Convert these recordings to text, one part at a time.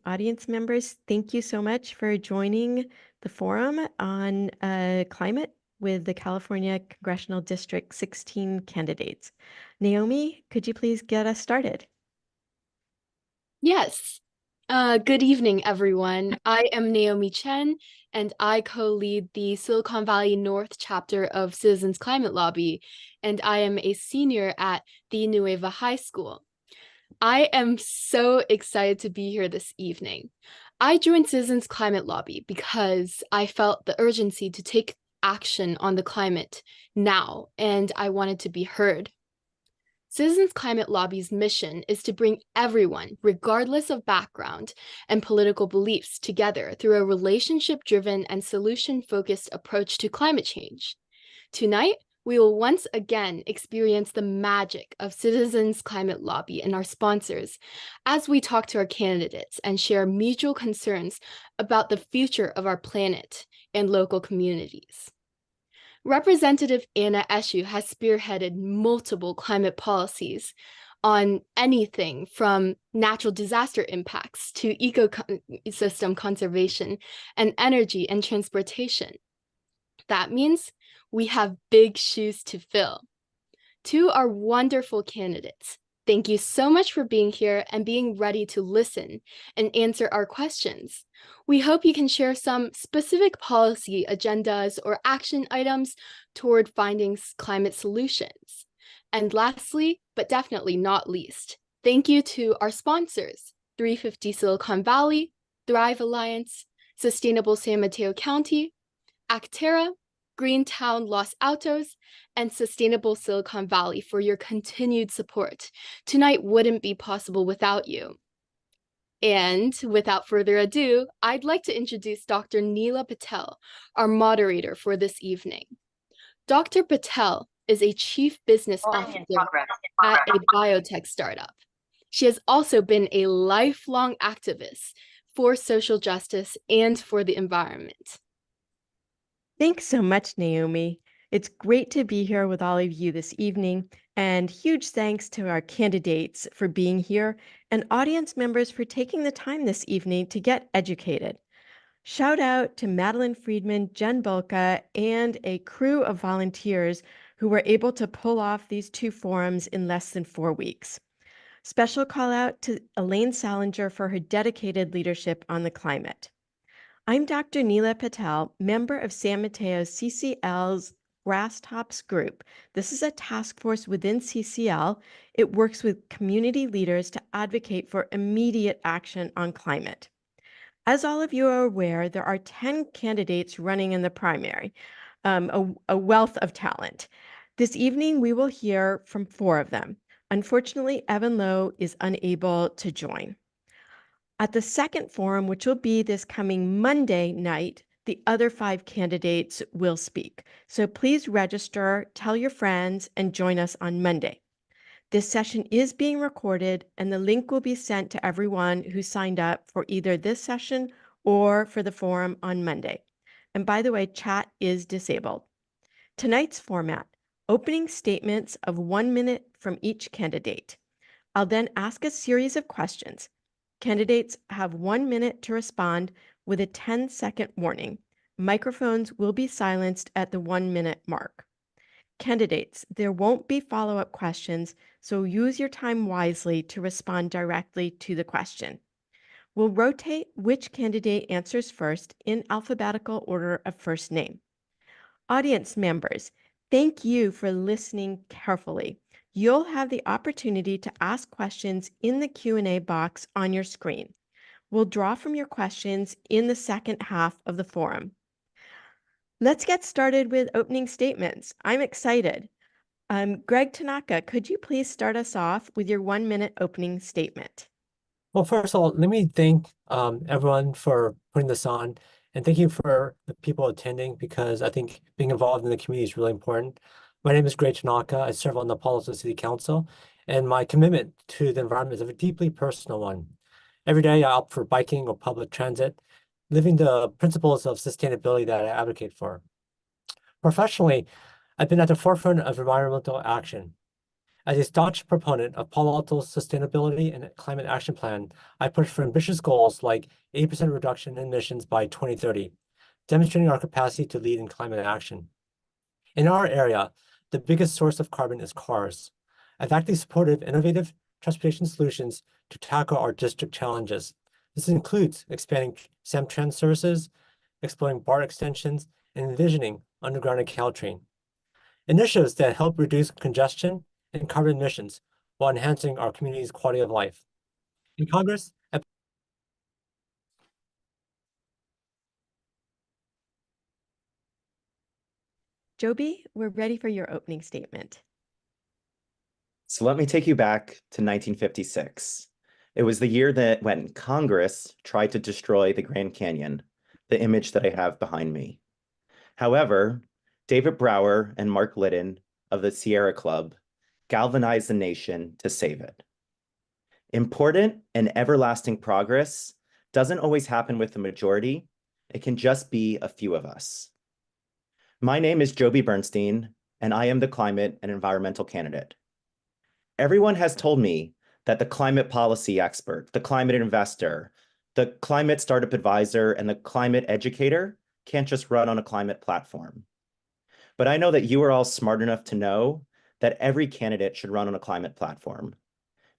audience members, thank you so much for joining the forum on climate with the California Congressional District 16 candidates. Naomi, could you please get us started? Yes. Good evening, everyone. I am Naomi Chen, and I co-lead the Silicon Valley North chapter of Citizens Climate Lobby, and I am a senior at the Nueva High School. I am so excited to be here this evening. I joined Citizens Climate Lobby because I felt the urgency to take action on the climate now, and I wanted to be heard. Citizens Climate Lobby's mission is to bring everyone, regardless of background and political beliefs, together through a relationship-driven and solution-focused approach to climate change. Tonight, we will once again experience the magic of Citizens Climate Lobby and our sponsors as we talk to our candidates and share mutual concerns about the future of our planet and local communities. Representative Anna Eshoo has spearheaded multiple climate policies on anything from natural disaster impacts to ecosystem conservation and energy and transportation. That means we have big shoes to fill. To our wonderful candidates, thank you so much for being here and being ready to listen and answer our questions. We hope you can share some specific policy agendas or action items toward finding climate solutions. And lastly, but definitely not least, thank you to our sponsors, 350 Silicon Valley, Thrive Alliance, Sustainable San Mateo County, Actera, Greentown Los Altos, and Sustainable Silicon Valley for your continued support. Tonight wouldn't be possible without you. And without further ado, I'd like to introduce Dr. Neela Patel, our moderator for this evening. Dr. Patel is a chief business officer at a biotech startup. She has also been a lifelong activist for social justice and for the environment. Thanks so much, Naomi. It's great to be here with all of you this evening, and huge thanks to our candidates for being here and audience members for taking the time this evening to get educated. Shout out to Madeline Friedman, Jen Bulka, and a crew of volunteers who were able to pull off these two forums in less than 4 weeks. Special call out to Elaine Salinger for her dedicated leadership on the climate. I'm Dr. Neela Patel, member of San Mateo's CCL's Grasstops Group. This is a task force within CCL. It works with community leaders to advocate for immediate action on climate. As all of you are aware, there are 10 candidates running in the primary, a wealth of talent. This evening, we will hear from 4 of them. Unfortunately, Evan Lowe is unable to join. At the second forum, which will be this coming Monday night, the other 5 candidates will speak. So please register, tell your friends, and join us on Monday. This session is being recorded, and the link will be sent to everyone who signed up for either this session or for the forum on Monday. And by the way, chat is disabled. Tonight's format, opening statements of 1 minute from each candidate. I'll then ask a series of questions. Candidates have 1 minute to respond with a 10-second warning. Microphones will be silenced at the 1 minute mark. Candidates, there won't be follow-up questions, so use your time wisely to respond directly to the question. We'll rotate which candidate answers first in alphabetical order of first name. Audience members, thank you for listening carefully. You'll have the opportunity to ask questions in the Q&A box on your screen. We'll draw from your questions in the second half of the forum. Let's get started with opening statements. I'm excited. Greg Tanaka, could you please start us off with your 1 minute opening statement? Well, first of all, let me thank everyone for putting this on, and thank you for the people attending, because I think being involved in the community is really important. My name is Greg Tanaka. I serve on the Palo Alto City Council, and my commitment to the environment is a deeply personal one. Every day I opt for biking or public transit, living the principles of sustainability that I advocate for. Professionally, I've been at the forefront of environmental action. As a staunch proponent of Palo Alto's sustainability and climate action plan, I push for ambitious goals like 80% reduction in emissions by 2030, demonstrating our capacity to lead in climate action. In our area, the biggest source of carbon is cars. I've actively supported innovative transportation solutions to tackle our district challenges. This includes expanding SamTrans services, exploring BART extensions, and envisioning underground Caltrain. Initiatives that help reduce congestion and carbon emissions while enhancing our community's quality of life. In Congress, Joby, we're ready for your opening statement. So let me take you back to 1956. It was the year that when Congress tried to destroy the Grand Canyon, the image that I have behind me. However, David Brower and Mark Litton of the Sierra Club galvanized the nation to save it. Important and everlasting progress doesn't always happen with the majority. It can just be a few of us. My name is Joby Bernstein, and I am the climate and environmental candidate. Everyone has told me that the climate policy expert, the climate investor, the climate startup advisor, and the climate educator can't just run on a climate platform. But I know that you are all smart enough to know that every candidate should run on a climate platform,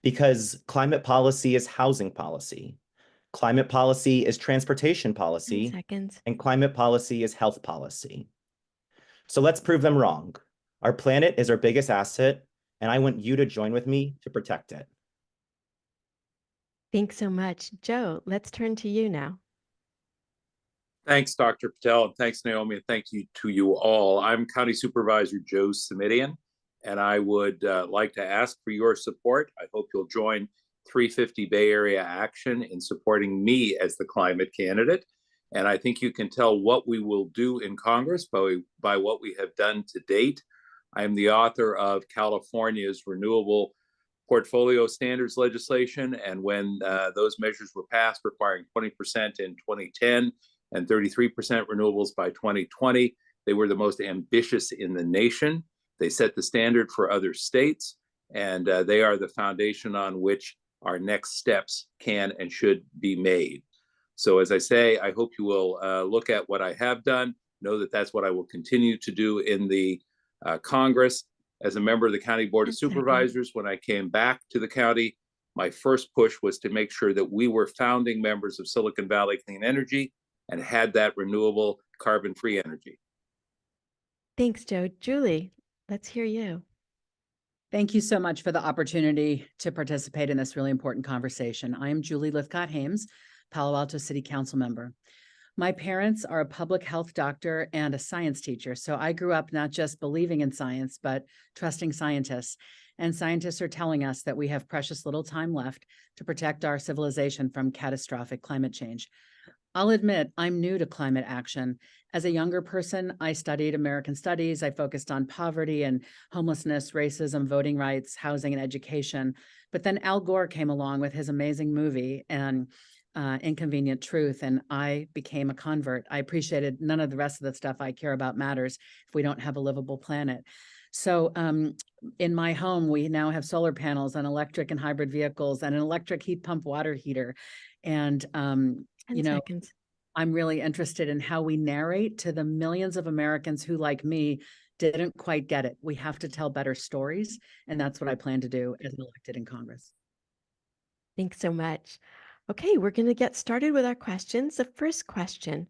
because climate policy is housing policy. Climate policy is transportation 10 policy, seconds. and climate policy is health policy. So let's prove them wrong. Our planet is our biggest asset, and I want you to join with me to protect it. Thanks so much. Joe, let's turn to you now. Thanks, Dr. Patel, and thanks, Naomi, and thank you to you all. I'm County Supervisor Joe Simitian, and I would like to ask for your support. I hope you'll join 350 Bay Area Action in supporting me as the climate candidate. And I think you can tell what we will do in Congress by what we have done to date. I am the author of California's Renewable Portfolio Standards legislation, and when those measures were passed, requiring 20% in 2010 and 33% renewables by 2020, they were the most ambitious in the nation. They set the standard for other states, and they are the foundation on which our next steps can and should be made. So as I say, I hope you will look at what I have done, know that that's what I will continue to do in the Congress. As a member of the County Board of Supervisors, when I came back to the county, my first push was to make sure that we were founding members of Silicon Valley Clean Energy and had that renewable carbon-free energy. Thanks, Joe. Julie, let's hear you. Thank you so much for the opportunity to participate in this really important conversation. I am Julie Lythcott-Haims, Palo Alto City Council member. My parents are a public health doctor and a science teacher, so I grew up not just believing in science, but trusting scientists. And scientists are telling us that we have precious little time left to protect our civilization from catastrophic climate change. I'll admit I'm new to climate action. As a younger person, I studied American studies. I focused on poverty and homelessness, racism, voting rights, housing, and education. But then Al Gore came along with his amazing movie and Inconvenient Truth, and I became a convert. I appreciated none of the rest of the stuff I care about matters if we don't have a livable planet. So in my home, we now have solar panels and electric and hybrid vehicles and an electric heat pump water heater. And, 10 seconds. I'm really interested in how we narrate to the millions of Americans who, like me, didn't quite get it. We have to tell better stories, and that's what I plan to do as an elected in Congress. Thanks so much. Okay, we're going to get started with our questions. The first question,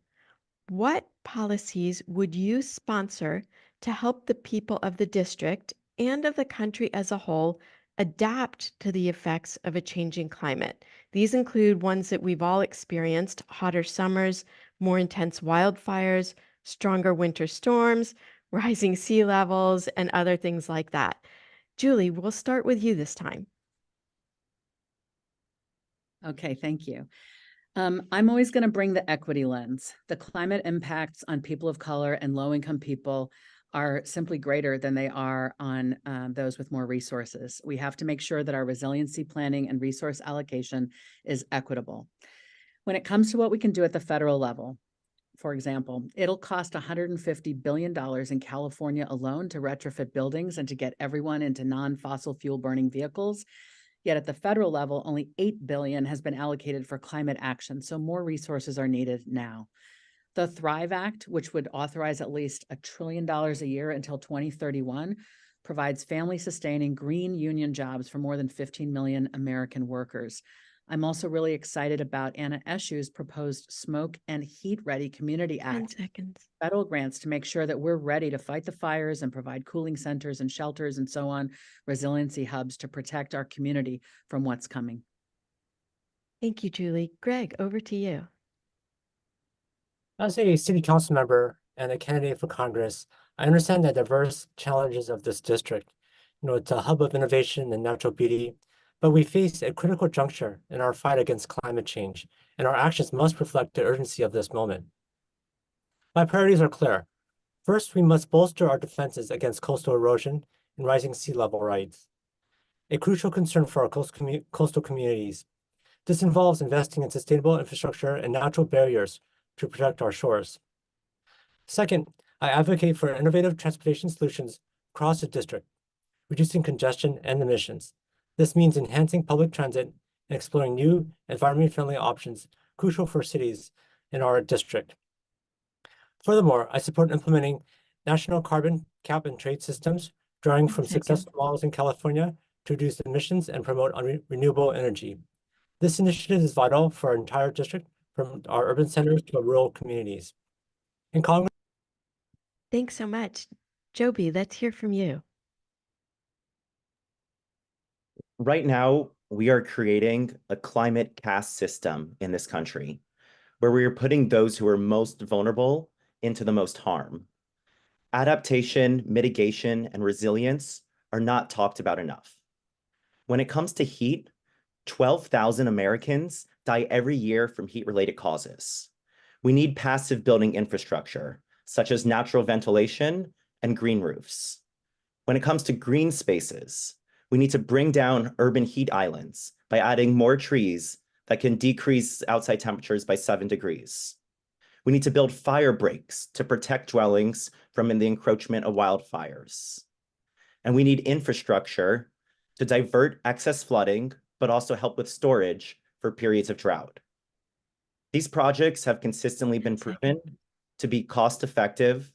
what policies would you sponsor to help the people of the district and of the country as a whole adapt to the effects of a changing climate? These include ones that we've all experienced: hotter summers, more intense wildfires, stronger winter storms, rising sea levels, and other things like that. Julie, we'll start with you this time. Okay, thank you. I'm always going to bring the equity lens. The climate impacts on people of color and low-income people are simply greater than they are on those with more resources. We have to make sure that our resiliency planning and resource allocation is equitable. When it comes to what we can do at the federal level, for example, it'll cost $150 billion in California alone to retrofit buildings and to get everyone into non-fossil fuel burning vehicles. Yet at the federal level, only $8 billion has been allocated for climate action, so more resources are needed now. The Thrive Act, which would authorize at least $1 trillion a year until 2031, provides family-sustaining green union jobs for more than 15 million American workers. I'm also really excited about Anna Eshu's proposed Smoke and Heat Ready Community 10 Act. seconds. Federal grants to make sure that we're ready to fight the fires and provide cooling centers and shelters and so on, resiliency hubs to protect our community from what's coming. Thank you, Julie. Greg, over to you. As a city council member and a candidate for Congress, I understand the diverse challenges of this district. It's a hub of innovation and natural beauty, but we face a critical juncture in our fight against climate change, and our actions must reflect the urgency of this moment. My priorities are clear. First, we must bolster our defenses against coastal erosion and rising sea level rise, a crucial concern for our coastal communities. This involves investing in sustainable infrastructure and natural barriers to protect our shores. Second, I advocate for innovative transportation solutions across the district, reducing congestion and emissions. This means enhancing public transit and exploring new environmentally friendly options crucial for cities in our district. Furthermore, I support implementing national carbon cap and trade systems, drawing from successful models in California to reduce emissions and promote renewable energy. This initiative is vital for our entire district, from our urban centers to our rural communities. In Congress. Thanks so much. Joby, let's hear from you. Right now, we are creating a climate caste system in this country where we are putting those who are most vulnerable into the most harm. Adaptation, mitigation, and resilience are not talked about enough. When it comes to heat, 12,000 Americans die every year from heat-related causes. We need passive building infrastructure, such as natural ventilation and green roofs. When it comes to green spaces, we need to bring down urban heat islands by adding more trees that can decrease outside temperatures by 7 degrees. We need to build fire breaks to protect dwellings from the encroachment of wildfires. And we need infrastructure to divert excess flooding, but also help with storage for periods of drought. These projects have consistently been proven to be cost-effective,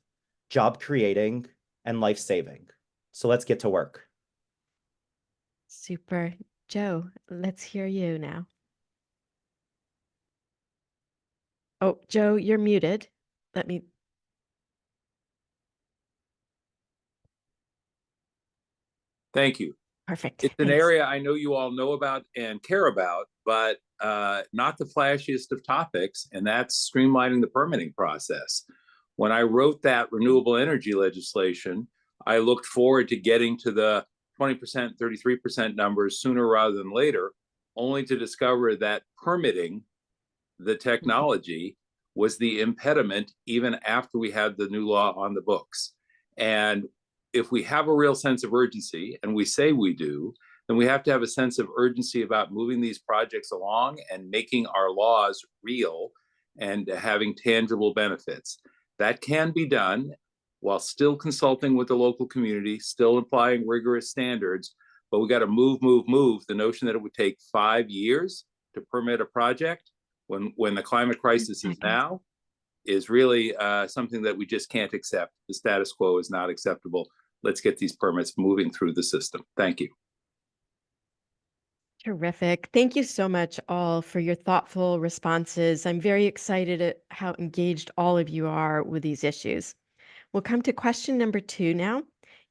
job-creating, and life-saving. So let's get to work. Super. Joe, let's hear you now. Oh, Joe, you're muted. Let me. Thank you. Perfect. It's an Thanks. area I know you all know about and care about, but not the flashiest of topics, and that's streamlining the permitting process. When I wrote that renewable energy legislation, I looked forward to getting to the 20%, 33% numbers sooner rather than later, only to discover that permitting the technology was the impediment even after we had the new law on the books. And if we have a real sense of urgency, and we say we do, then we have to have a sense of urgency about moving these projects along and making our laws real and having tangible benefits. That can be done while still consulting with the local community, still applying rigorous standards, but we got to move. The notion that it would take 5 years to permit a project when the climate crisis is now is really something that we just can't accept. The status quo is not acceptable. Let's get these permits moving through the system. Thank you. Terrific. Thank you so much all for your thoughtful responses. I'm very excited at how engaged all of you are with these issues. We'll come to question number 2 now.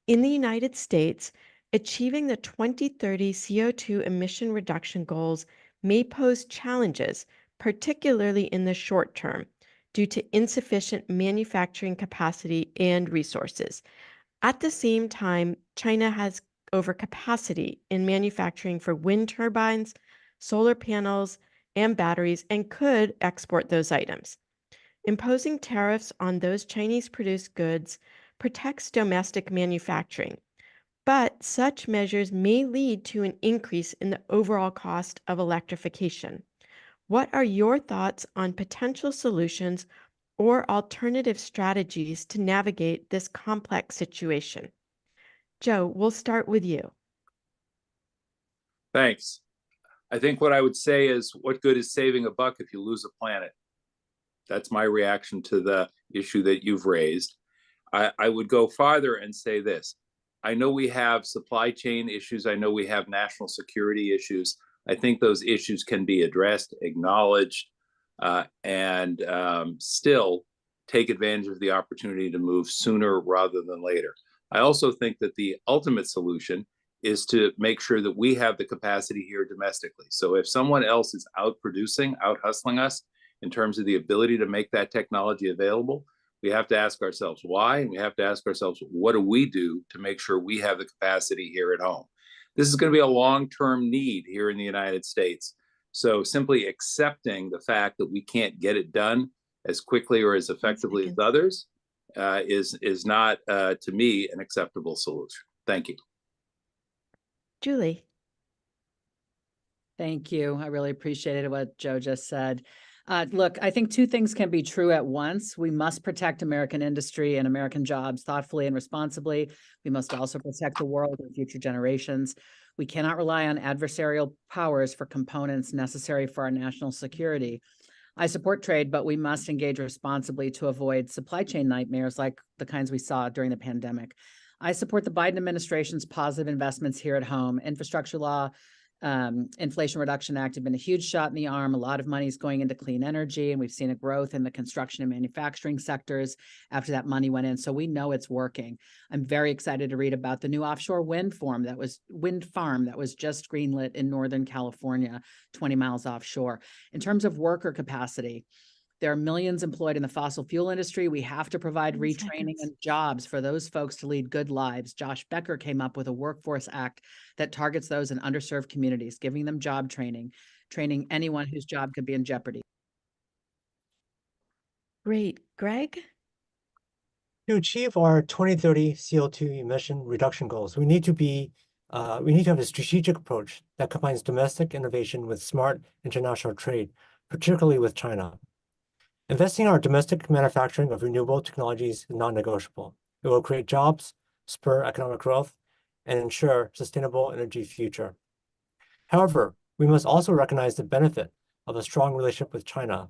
In the United States, achieving the 2030 CO2 emission reduction goals may pose challenges, particularly in the short term, due to insufficient manufacturing capacity and resources. At the same time, China has overcapacity in manufacturing for wind turbines, solar panels, and batteries, and could export those items. Imposing tariffs on those Chinese-produced goods protects domestic manufacturing, but such measures may lead to an increase in the overall cost of electrification. What are your thoughts on potential solutions or alternative strategies to navigate this complex situation? Joe, we'll start with you. Thanks. I think what I would say is, what good is saving a buck if you lose a planet? That's my reaction to the issue that you've raised. I would go farther and say this. I know we have supply chain issues. I know we have national security issues. I think those issues can be addressed, acknowledged, and still take advantage of the opportunity to move sooner rather than later. I also think that the ultimate solution is to make sure that we have the capacity here domestically. So if someone else is out producing, out hustling us in terms of the ability to make that technology available, we have to ask ourselves why, and we have to ask ourselves, what do we do to make sure we have the capacity here at home? This is going to be a long-term need here in the United States. So simply accepting the fact that we can't get it done as quickly or as effectively as others is not, to me, an acceptable solution. Thank you. Julie. Thank you. I really appreciated what Joe just said. Look, I think two things can be true at once. We must protect American industry and American jobs thoughtfully and responsibly. We must also protect the world and future generations. We cannot rely on adversarial powers for components necessary for our national security. I support trade, but we must engage responsibly to avoid supply chain nightmares like the kinds we saw during the pandemic. I support the Biden administration's positive investments here at home. Infrastructure law, Inflation Reduction Act have been a huge shot in the arm. A lot of money is going into clean energy, and we've seen a growth in the construction and manufacturing sectors after that money went in. So we know it's working. I'm very excited to read about the new offshore wind farm that was just greenlit in Northern California, 20 miles offshore. In terms of worker capacity, there are millions employed in the fossil fuel industry. We have to provide retraining and jobs for those folks to lead good lives. Josh Becker came up with a workforce act that targets those in underserved communities, giving them job training anyone whose job could be in jeopardy. Great. Greg? To achieve our 2030 CO2 emission reduction goals, we need to have a strategic approach that combines domestic innovation with smart international trade, particularly with China. Investing in our domestic manufacturing of renewable technologies is non-negotiable. It will create jobs, spur economic growth, and ensure sustainable energy future. However, we must also recognize the benefit of a strong relationship with China.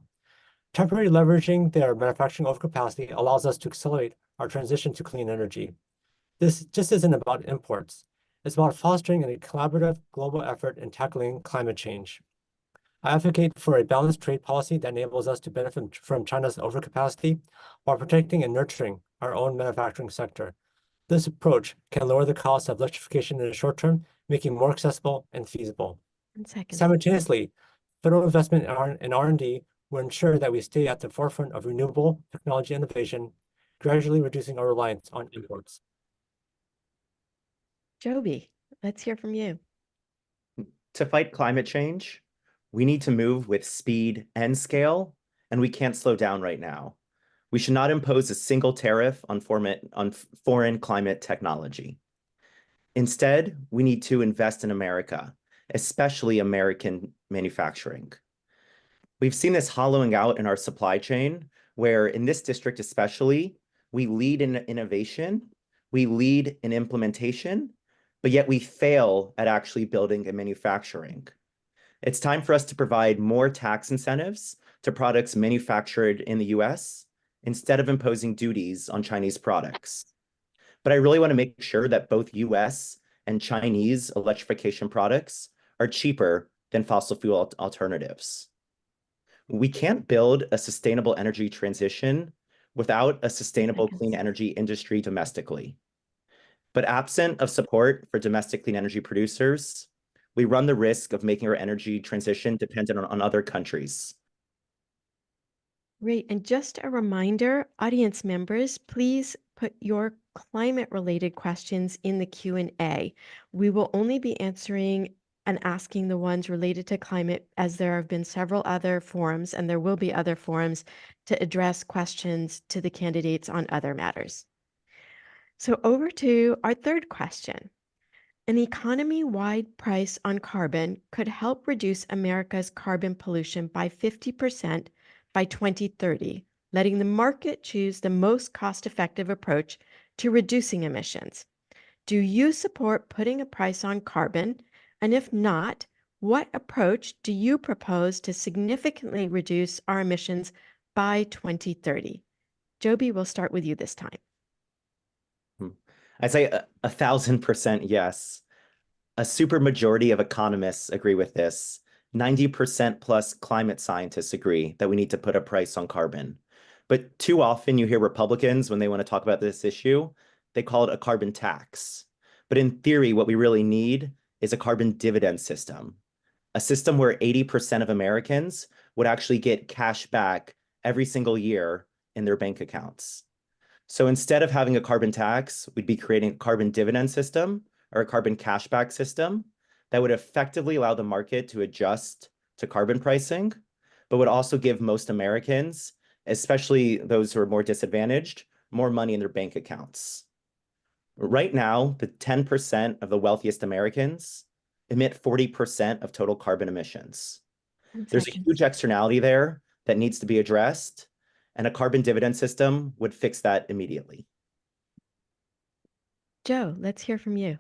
Temporarily leveraging their manufacturing overcapacity allows us to accelerate our transition to clean energy. This just isn't about imports. It's about fostering a collaborative global effort in tackling climate change. I advocate for a balanced trade policy that enables us to benefit from China's overcapacity while protecting and nurturing our own manufacturing sector. This approach can lower the cost of electrification in the short term, making it more accessible and feasible. Simultaneously, federal investment in R&D will ensure that we stay at the forefront of renewable technology innovation, gradually reducing our reliance on imports. Joby, let's hear from you. To fight climate change, we need to move with speed and scale, and we can't slow down right now. We should not impose a single tariff on foreign climate technology. Instead, we need to invest in America, especially American manufacturing. We've seen this hollowing out in our supply chain, where in this district especially, we lead in innovation, we lead in implementation, but yet we fail at actually building and manufacturing. It's time for us to provide more tax incentives to products manufactured in the US instead of imposing duties on Chinese products. But I really want to make sure that both US and Chinese electrification products are cheaper than fossil fuel alternatives. We can't build a sustainable energy transition without a sustainable clean energy industry domestically. But absent of support for domestic clean energy producers, we run the risk of making our energy transition dependent on other countries. Great. And just a reminder, audience members, please put your climate-related questions in the Q&A. We will only be answering and asking the ones related to climate, as there have been several other forums, and there will be other forums to address questions to the candidates on other matters. So over to our third question. An economy-wide price on carbon could help reduce America's carbon pollution by 50% by 2030, letting the market choose the most cost-effective approach to reducing emissions. Do you support putting a price on carbon? And if not, what approach do you propose to significantly reduce our emissions by 2030? Joby, we'll start with you this time. I'd say 1,000% yes. A supermajority of economists agree with this. 90% plus climate scientists agree that we need to put a price on carbon. But too often you hear Republicans, when they want to talk about this issue, they call it a carbon tax. But in theory, what we really need is a carbon dividend system, a system where 80% of Americans would actually get cash back every single year in their bank accounts. So instead of having a carbon tax, we'd be creating a carbon dividend system or a carbon cashback system that would effectively allow the market to adjust to carbon pricing, but would also give most Americans, especially those who are more disadvantaged, more money in their bank accounts. Right now, the 10% of the wealthiest Americans emit 40% of total carbon emissions. There's a huge externality there that needs to be addressed, and a carbon dividend system would fix that immediately. Joe, let's hear from you.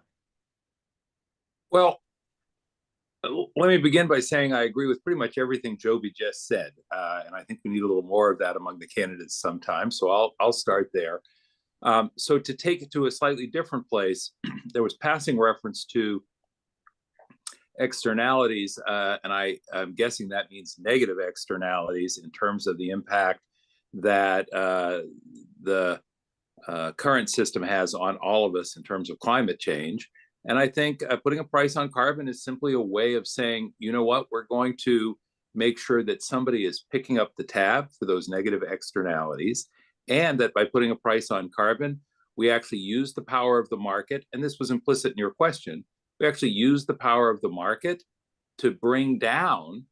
Well, let me begin by saying I agree with pretty much everything Joby just said, and I think we need a little more of that among the candidates sometime. So I'll start there. So to take it to a slightly different place, there was passing reference to externalities, and I'm guessing that means negative externalities in terms of the impact that the current system has on all of us in terms of climate change. And I think putting a price on carbon is simply a way of saying, you know what, we're going to make sure that somebody is picking up the tab for those negative externalities, and that by putting a price on carbon, we actually use the power of the market. And this was implicit in your question. We actually use the power of the market to bring down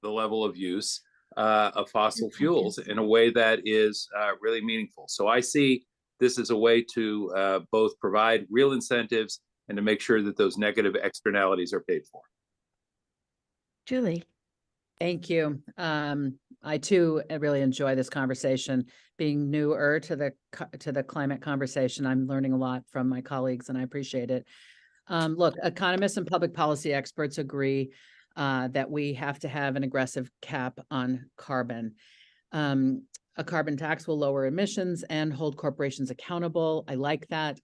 the level of use of fossil fuels in a way that is really meaningful. So I see this as a way to both provide real incentives and to make sure that those negative externalities are paid for. Julie. Thank you. I too really enjoy this conversation. Being newer to the climate conversation, I'm learning a lot from my colleagues, and I appreciate it. Look, economists and public policy experts agree that we have to have an aggressive cap on carbon. A carbon tax will lower emissions and hold corporations accountable. I like that.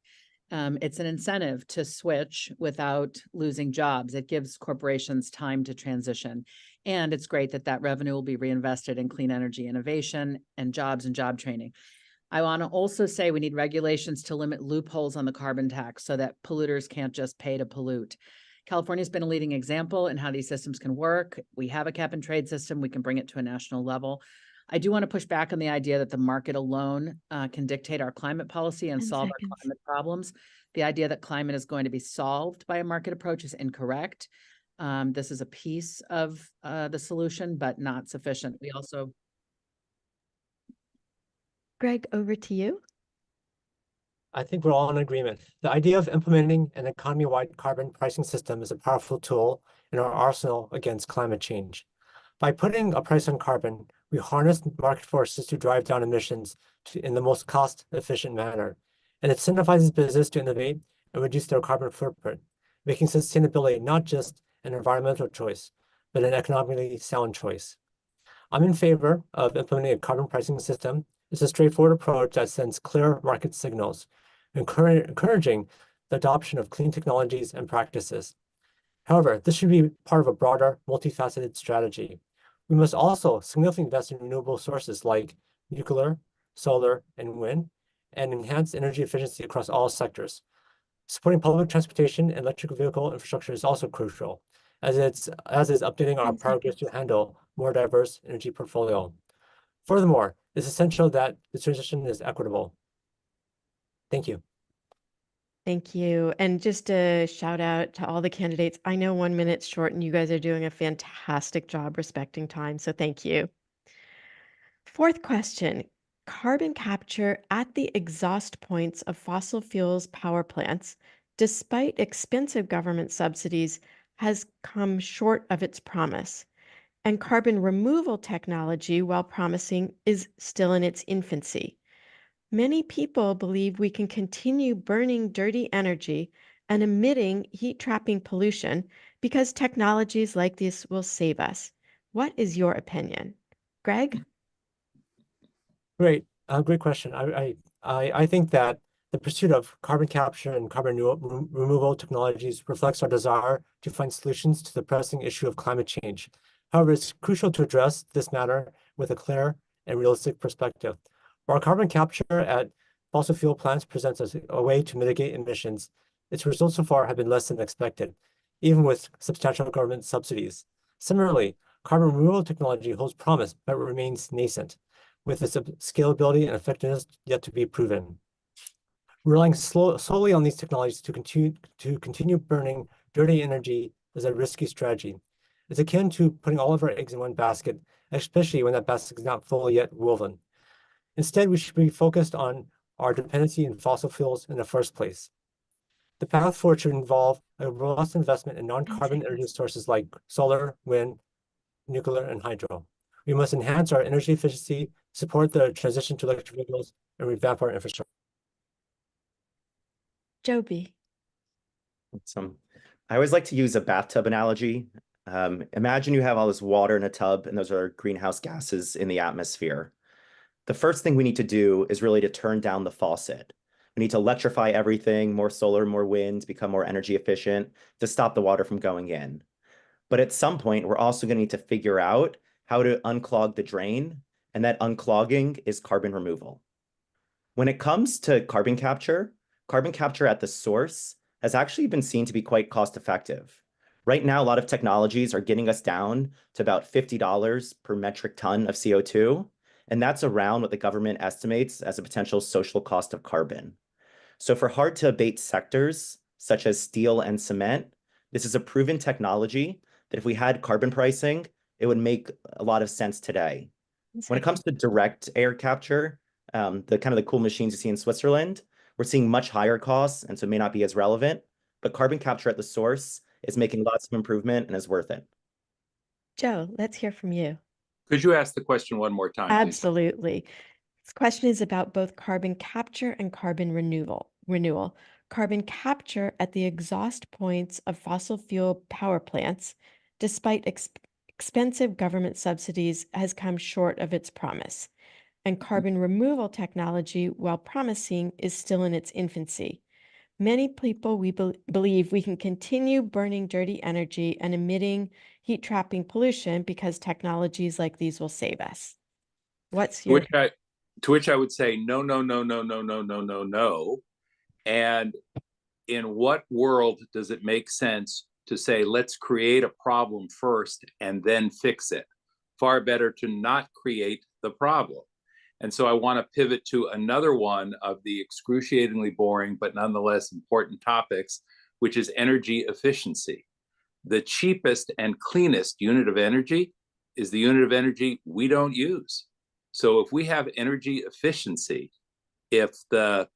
It's an incentive to switch without losing jobs. It gives corporations time to transition. And it's great that that revenue will be reinvested in clean energy innovation and job training. I want to also say we need regulations to limit loopholes on the carbon tax so that polluters can't just pay to pollute. California's been a leading example in how these systems can work. We have a cap and trade system. We can bring it to a national level. I do want to push back on the idea that the market alone can dictate our climate policy and solve our climate problems. The idea that climate is going to be solved by a market approach is incorrect. This is a piece of the solution, but not sufficient. We also... Greg, over to you. I think we're all in agreement. The idea of implementing an economy-wide carbon pricing system is a powerful tool in our arsenal against climate change. By putting a price on carbon, we harness market forces to drive down emissions in the most cost-efficient manner, and it incentivizes business to innovate and reduce their carbon footprint, making sustainability not just an environmental choice, but an economically sound choice. I'm in favor of implementing a carbon pricing system. It's a straightforward approach that sends clear market signals, encouraging the adoption of clean technologies and practices. However, this should be part of a broader, multifaceted strategy. We must also significantly invest in renewable sources like nuclear, solar, and wind, and enhance energy efficiency across all sectors. Supporting public transportation and electric vehicle infrastructure is also crucial, as is updating our power grids to handle more diverse energy portfolio. Furthermore, it's essential that the transition is equitable. Thank you. Thank you. And just a shout out to all the candidates. I know 1 minute's short and you guys are doing a fantastic job respecting time, so thank you. Fourth question, carbon capture at the exhaust points of fossil fuels power plants, despite expensive government subsidies, has come short of its promise. and carbon removal technology, while promising, is still in its infancy. Many people believe we can continue burning dirty energy and emitting heat-trapping pollution because technologies like this will save us. What is your opinion? Greg? Great, great question. I think that the pursuit of carbon capture and carbon removal technologies reflects our desire to find solutions to the pressing issue of climate change. However, it's crucial to address this matter with a clear and realistic perspective. While carbon capture at fossil fuel plants presents us a way to mitigate emissions, its results so far have been less than expected, even with substantial government subsidies. Similarly, carbon removal technology holds promise but remains nascent, with its scalability and effectiveness yet to be proven. Relying solely on these technologies to continue burning dirty energy is a risky strategy. It's akin to putting all of our eggs in one basket, especially when that basket is not fully yet woven. Instead, we should be focused on our dependency in fossil fuels in the first place. The path forward should involve a robust investment in non-carbon energy sources like solar, wind, nuclear, and hydro. We must enhance our energy efficiency, support the transition to electric vehicles, and revamp our infrastructure. Joby. I always like to use a bathtub analogy. Imagine you have all this water in a tub, and those are greenhouse gases in the atmosphere. The first thing we need to do is really to turn down the faucet. We need to electrify everything, more solar, more wind, become more energy efficient to stop the water from going in. But at some point, we're also going to need to figure out how to unclog the drain, and that unclogging is carbon removal. When it comes to carbon capture at the source has actually been seen to be quite cost effective. Right now, a lot of technologies are getting us down to about $50 per metric ton of CO2, and that's around what the government estimates as a potential social cost of carbon. So for hard to abate sectors, such as steel and cement, this is a proven technology that if we had carbon pricing, it would make a lot of sense today. When it comes to direct air capture, the cool machines you see in Switzerland, we're seeing much higher costs, and so it may not be as relevant, but carbon capture at the source is making lots of improvement and is worth it. Joe, let's hear from you. Could you ask the question one more time, please? Absolutely. This question is about both carbon capture and carbon renewal. Carbon capture at the exhaust points of fossil fuel power plants, despite expensive government subsidies, has come short of its promise. And carbon removal technology, while promising, is still in its infancy. Many people believe we can continue burning dirty energy and emitting heat-trapping pollution because technologies like these will save us. What's your... To which I would say, no, no, no, no, no, no, no, no, no. And in what world does it make sense to say, let's create a problem first and then fix it? Far better to not create the problem. And so I want to pivot to another one of the excruciatingly boring, but nonetheless important topics, which is energy efficiency. The cheapest and cleanest unit of energy is the unit of energy we don't use. So if we have energy efficiency, if the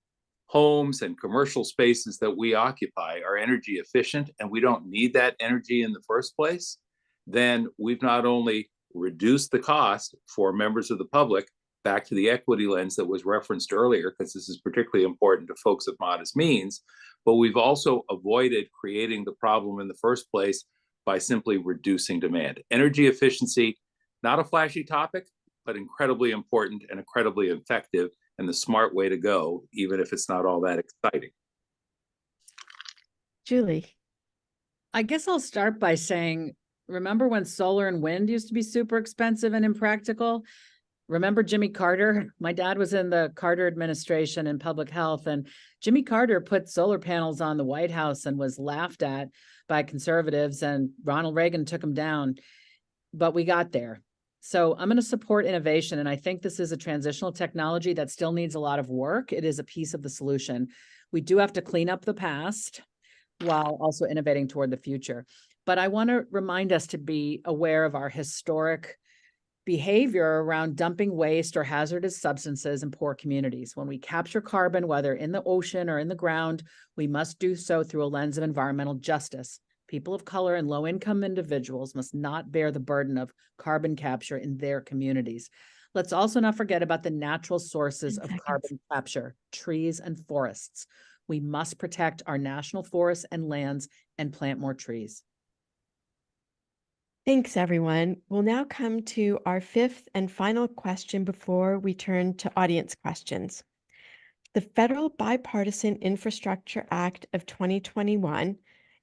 homes and commercial spaces that we occupy are energy efficient and we don't need that energy in the first place, then we've not only reduced the cost for members of the public, back to the equity lens that was referenced earlier, because this is particularly important to folks of modest means, but we've also avoided creating the problem in the first place by simply reducing demand. Energy efficiency, not a flashy topic, but incredibly important and incredibly effective and the smart way to go, even if it's not all that exciting. Julie. I guess I'll start by saying, remember when solar and wind used to be super expensive and impractical? Remember Jimmy Carter? My dad was in the Carter administration in public health, and Jimmy Carter put solar panels on the White House and was laughed at by conservatives, and Ronald Reagan took him down. But we got there. So I'm going to support innovation, and I think this is a transitional technology that still needs a lot of work. It is a piece of the solution. We do have to clean up the past while also innovating toward the future. But I want to remind us to be aware of our historic behavior around dumping waste or hazardous substances in poor communities. When we capture carbon, whether in the ocean or in the ground, we must do so through a lens of environmental justice. People of color and low-income individuals must not bear the burden of carbon capture in their communities. Let's also not forget about the natural sources 10 of seconds. carbon capture, trees and forests. We must protect our national forests and lands and plant more trees. Thanks, everyone. We'll now come to our fifth and final question before we turn to audience questions. The Federal Bipartisan Infrastructure Act of 2021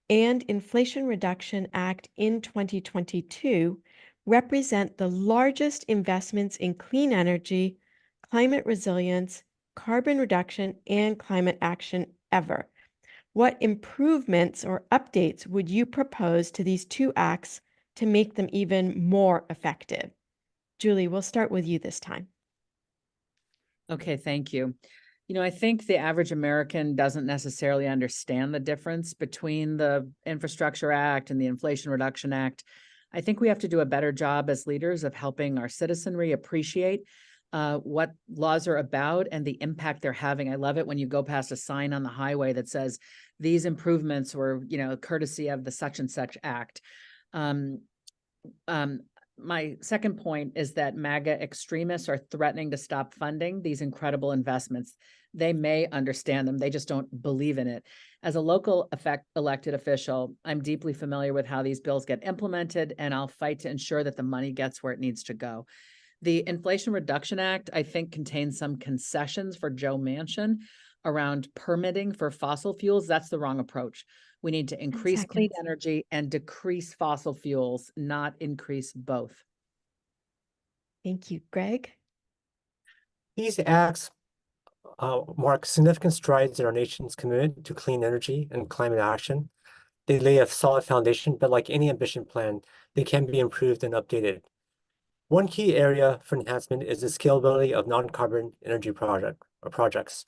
and Inflation Reduction Act in 2022 represent the largest investments in clean energy, climate resilience, carbon reduction, and climate action ever. What improvements or updates would you propose to these two acts to make them even more effective? Julie, we'll start with you this time. Okay, thank you. I think the average American doesn't necessarily understand the difference between the Infrastructure Act and the Inflation Reduction Act. I think we have to do a better job as leaders of helping our citizenry appreciate what laws are about and the impact they're having. I love it when you go past a sign on the highway that says these improvements were, courtesy of the such and such act. My second point is that MAGA extremists are threatening to stop funding these incredible investments. They may understand them, they just don't believe in it. As a local elected official, I'm deeply familiar with how these bills get implemented, and I'll fight to ensure that the money gets where it needs to go. The Inflation Reduction Act, I think, contains some concessions for Joe Manchin around permitting for fossil fuels. That's the wrong approach. We need to increase clean energy and decrease fossil fuels, not increase both. Thank you, Greg. These acts mark significant strides in our nation's commitment to clean energy and climate action. They lay a solid foundation, but like any ambition plan, they can be improved and updated. One key area for enhancement is the scalability of non-carbon energy projects.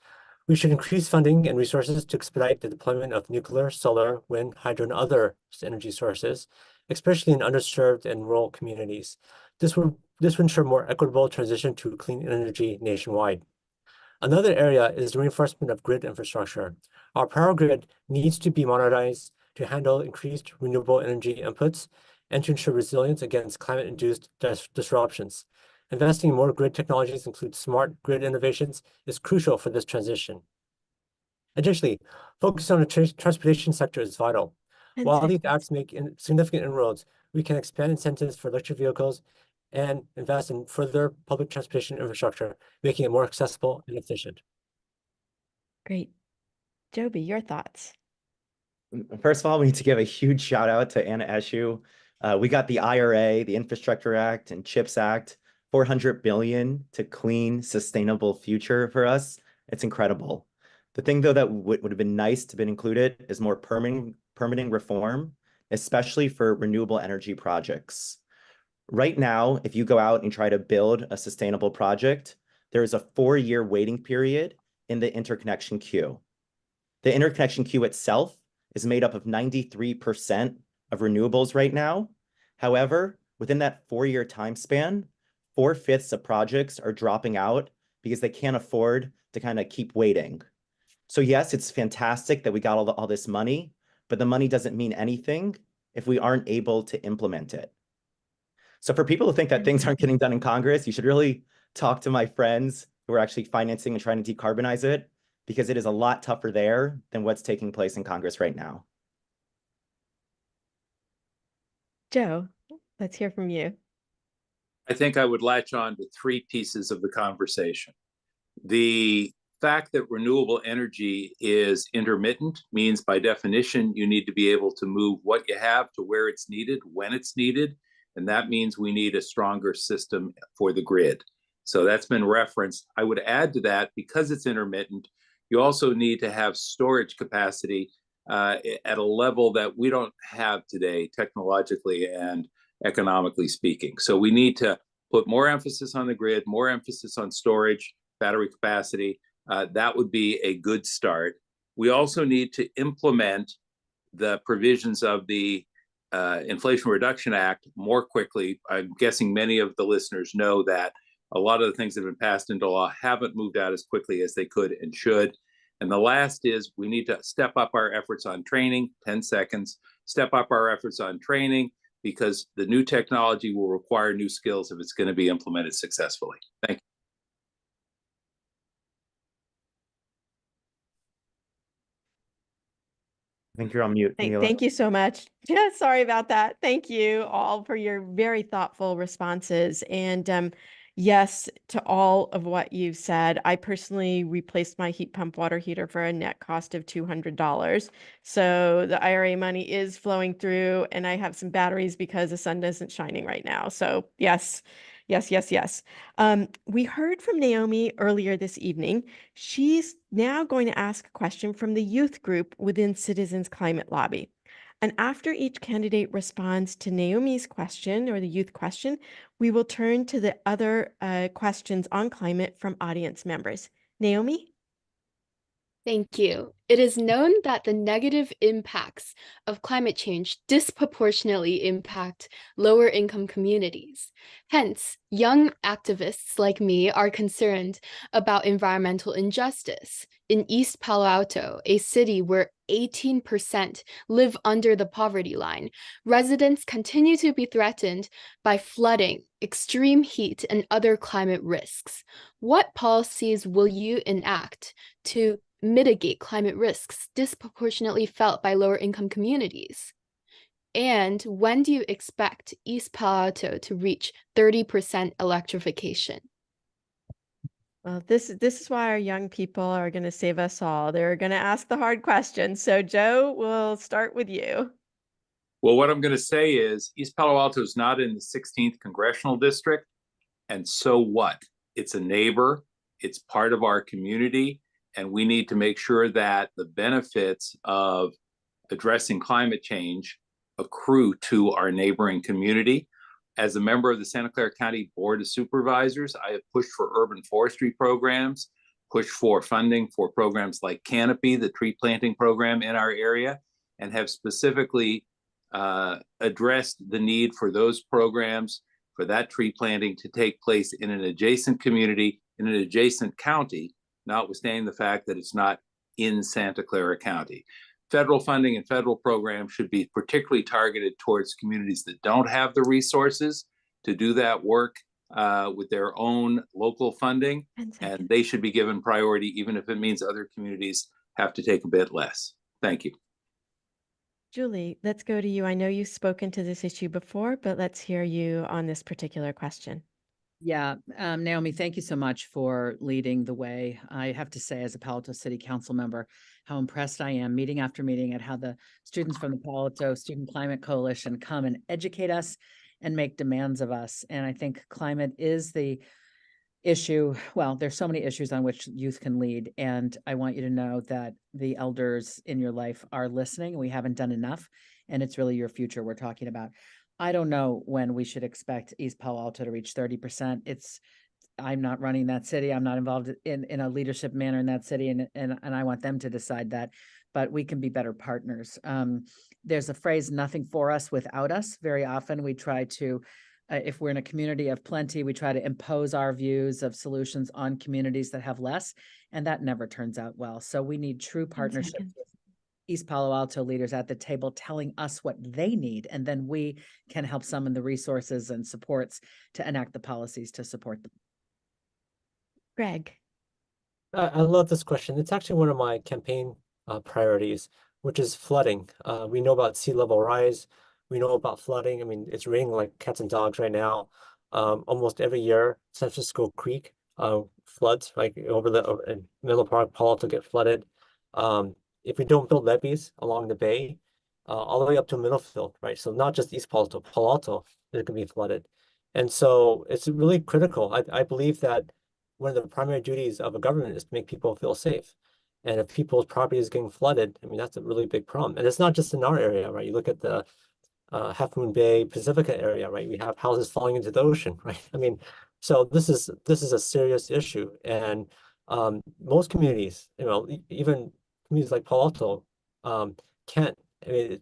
We should increase funding and resources to expedite the deployment of nuclear, solar, wind, hydro, and other energy sources, especially in underserved and rural communities. This would ensure more equitable transition to clean energy nationwide. Another area is the reinforcement of grid infrastructure. Our power grid needs to be modernized to handle increased renewable energy inputs and to ensure resilience against climate-induced disruptions. Investing in more grid technologies, include smart grid innovations, is crucial for this transition. Additionally, focus on the transportation sector is vital. While these acts make significant inroads, we can expand incentives for electric vehicles and invest in further public transportation infrastructure, making it more accessible and efficient. Great. Joby, your thoughts? First of all, we need to give a huge shout out to Anna Eshoo. We got the IRA, the Infrastructure Act, and CHIPS Act, $400 billion to clean, sustainable future for us. It's incredible. The thing, though, that would have been nice to have been included is more permitting reform, especially for renewable energy projects. Right now, if you go out and try to build a sustainable project, there is a 4-year waiting period in the interconnection queue. The interconnection queue itself is made up of 93% of renewables right now. However, within that 4-year time span, 4/5 of projects are dropping out because they can't afford to kind of keep waiting. So yes, it's fantastic that we got all this money, but the money doesn't mean anything if we aren't able to implement it. So for people who think that things aren't getting done in Congress, you should really talk to my friends who are actually financing and trying to decarbonize it, because it is a lot tougher there than what's taking place in Congress right now. Joe, let's hear from you. I think I would latch on to 3 pieces of the conversation. The fact that renewable energy is intermittent means by definition, you need to be able to move what you have to where it's needed, when it's needed. And that means we need a stronger system for the grid. So that's been referenced. I would add to that, because it's intermittent, you also need to have storage capacity at a level that we don't have today, technologically and economically speaking. So we need to put more emphasis on the grid, more emphasis on storage, battery capacity. That would be a good start. We also need to implement the provisions of the Inflation Reduction Act more quickly. I'm guessing many of the listeners know that a lot of the things that have been passed into law haven't moved out as quickly as they could and should. And the last is we need to step up our efforts on training, 10 seconds, step up our efforts on training, because the new technology will require new skills if it's going to be implemented successfully. Thank you. I think you're on mute, Neela. Thank you so much. Yeah, sorry about that. Thank you all for your very thoughtful responses. And yes, to all of what you've said, I personally replaced my heat pump water heater for a net cost of $200. So the IRA money is flowing through, and I have some batteries because the sun isn't shining right now. So yes, yes, yes, yes. We heard from Naomi earlier this evening. She's now going to ask a question from the youth group within Citizens Climate Lobby. And after each candidate responds to Naomi's question or the youth question, we will turn to the other questions on climate from audience members. Naomi? Thank you. It is known that the negative impacts of climate change disproportionately impact lower income communities. Hence, young activists like me are concerned about environmental injustice. In East Palo Alto, a city where 18% live under the poverty line, residents continue to be threatened by flooding, extreme heat, and other climate risks. What policies will you enact to mitigate climate risks disproportionately felt by lower income communities? And when do you expect East Palo Alto to reach 30% electrification? Well, this is why our young people are going to save us all. They're going to ask the hard questions. So Joe, we'll start with you. Well, what I'm going to say is East Palo Alto is not in the 16th congressional district. And so what? It's a neighbor. It's part of our community. And we need to make sure that the benefits of addressing climate change accrue to our neighboring community. As a member of the Santa Clara County Board of Supervisors, I have pushed for urban forestry programs, pushed for funding for programs like Canopy, the tree planting program in our area, and have specifically addressed the need for those programs, for that tree planting to take place in an adjacent community, in an adjacent county, notwithstanding the fact that it's not in Santa Clara County. Federal funding and federal programs should be particularly targeted towards communities that don't have the resources to do that work with their own local funding, and they should be given priority, even if it means other communities have to take a bit less. Thank you. Julie, let's go to you. I know you've spoken to this issue before, but let's hear you on this particular question. Yeah, Naomi, thank you so much for leading the way. I have to say, as a Palo Alto City Council member, how impressed I am meeting after meeting at how the students from the Palo Alto Student Climate Coalition come and educate us and make demands of us. And I think climate is the issue. Well, there's so many issues on which youth can lead. And I want you to know that the elders in your life are listening. We haven't done enough, and it's really your future we're talking about. I don't know when we should expect East Palo Alto to reach 30%. I'm not running that city. I'm not involved in a leadership manner in that city, and I want them to decide that. But we can be better partners. There's a phrase, nothing for us without us. Very often we try to, if we're in a community of plenty, we try to impose our views of solutions on communities that have less, and that never turns out well. So we need true partnerships with East Palo Alto leaders at the table telling us what they need, and then we can help summon the resources and supports to enact the policies to support them. Greg. I love this question. It's actually one of my campaign priorities, which is flooding. We know about sea level rise. We know about flooding. I mean, it's raining like cats and dogs right now. Almost every year, San Francisco Creek floods, like in Menlo Park, Palo Alto get flooded. If we don't build levees along the bay, all the way up to Middlefield, right? So not just East Palo Alto is going to be flooded. And so it's really critical. I believe that one of the primary duties of a government is to make people feel safe. And if people's property is getting flooded, I mean, that's a really big problem. And it's not just in our area, right? You look at the Half Moon Bay, Pacifica area, right? We have houses falling into the ocean, right? I mean, so this is a serious issue. And most communities, even communities like Palo Alto, can't, I mean,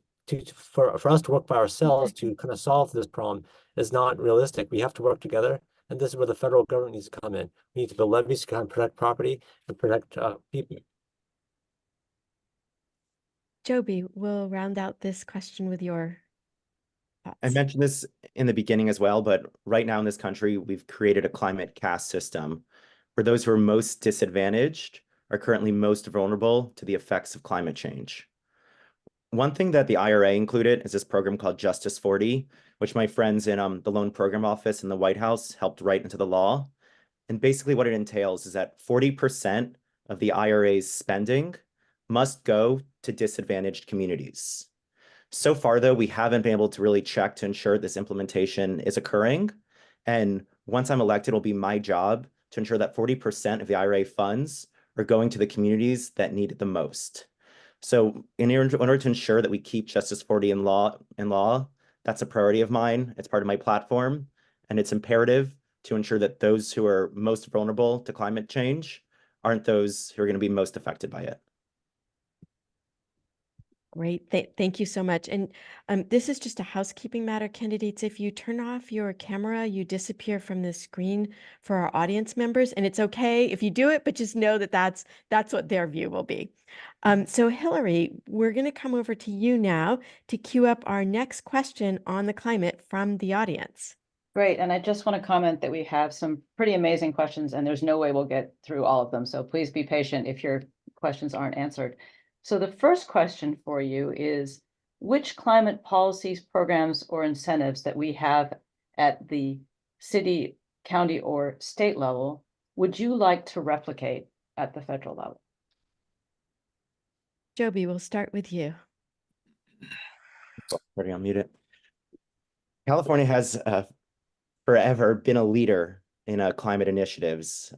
for us to work by ourselves to kind of solve this problem is not realistic. We have to work together. And this is where the federal government needs to come in. We need to build levees to kind of protect property and protect people. Joby, we'll round out this question with your I thoughts. mentioned this in the beginning as well, but right now in this country, we've created a climate caste system where those who are most disadvantaged are currently most vulnerable to the effects of climate change. One thing that the IRA included is this program called Justice 40, which my friends in the Loan Program Office in the White House helped write into the law. And basically what it entails is that 40% of the IRA's spending must go to disadvantaged communities. So far, though, we haven't been able to really check to ensure this implementation is occurring. And once I'm elected, it'll be my job to ensure that 40% of the IRA funds are going to the communities that need it the most. So in order to ensure that we keep Justice 40 in law, that's a priority of mine. It's part of my platform, and it's imperative to ensure that those who are most vulnerable to climate change aren't those who are going to be most affected by it. Great. Thank you so much. And this is just a housekeeping matter, candidates. If you turn off your camera, you disappear from the screen for our audience members. And it's okay if you do it, but just know that that's what their view will be. So Hillary, we're going to come over to you now to queue up our next question on the climate from the audience. Great. And I just want to comment that we have some pretty amazing questions, and there's no way we'll get through all of them. So please be patient if your questions aren't answered. So the first question for you is, which climate policies, programs, or incentives that we have at the city, county, or state level would you like to replicate at the federal level? Joby, we'll start with you. Already unmuted. California has forever been a leader in climate initiatives.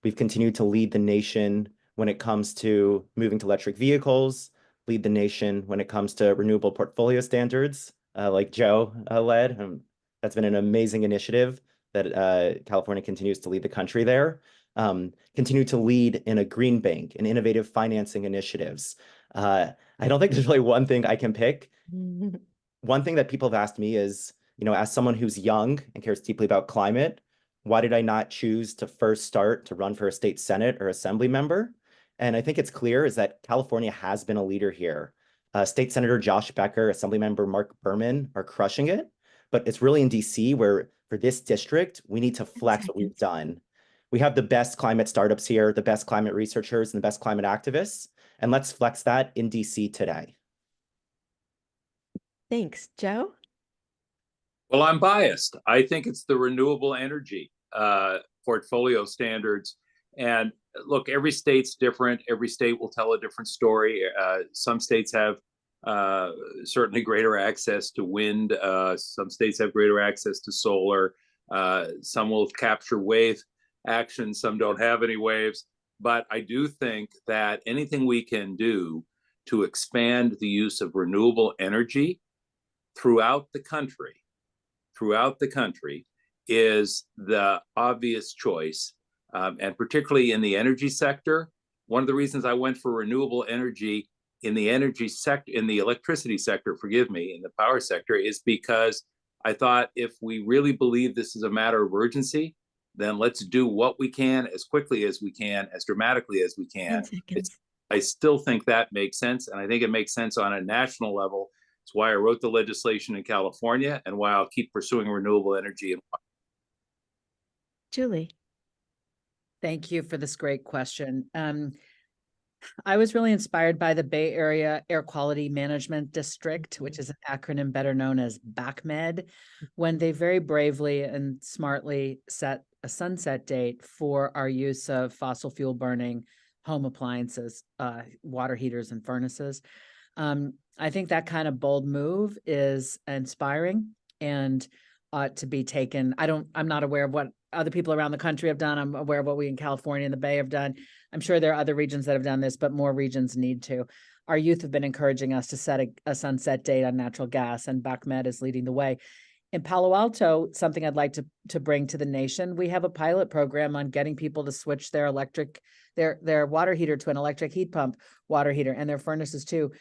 We've continued to lead the nation when it comes to moving to electric vehicles, lead the nation when it comes to renewable portfolio standards, like Joe led. That's been an amazing initiative that California continues to lead the country there. Continue to lead in a green bank and innovative financing initiatives. I don't think there's really one thing I can pick. One thing that people have asked me is, as someone who's young and cares deeply about climate, why did I not choose to first start to run for a state senate or assembly member? And I think it's clear is that California has been a leader here. State Senator Josh Becker, Assemblymember Mark Berman are crushing it, but it's really in DC where for this district, we need to flex what we've done. We have the best climate startups here, the best climate researchers, and the best climate activists, and let's flex that in DC today. Thanks. Joe? Well, I'm biased. I think it's the renewable energy portfolio standards. And look, every state's different. Every state will tell a different story. Some states have certainly greater access to wind. Some states have greater access to solar. Some will capture wave action. Some don't have any waves. But I do think that anything we can do to expand the use of renewable energy throughout the country is the obvious choice. And particularly in the energy sector, one of the reasons I went for renewable energy in the energy sector, in the electricity sector, in the power sector, is because I thought if we really believe this is a matter of urgency, then let's do what we can as quickly as we can, as dramatically as we can. I still think that makes sense. And I think it makes sense on a national level. It's why I wrote the legislation in California and why I'll keep pursuing renewable energy. Julie. Thank you for this great question. I was really inspired by the Bay Area Air Quality Management District, which is an acronym better known as BACMed, when they very bravely and smartly set a sunset date for our use of fossil fuel burning home appliances, water heaters and furnaces. I think that kind of bold move is inspiring and ought to be taken. I'm not aware of what other people around the country have done. I'm aware of what we in California and the Bay have done. I'm sure there are other regions that have done this, but more regions need to. Our youth have been encouraging us to set a sunset date on natural gas, and BACMed is leading the way. In Palo Alto, something I'd like to bring to the nation, we have a pilot program on getting people to switch their water heater to an electric heat pump water heater, and their furnaces too.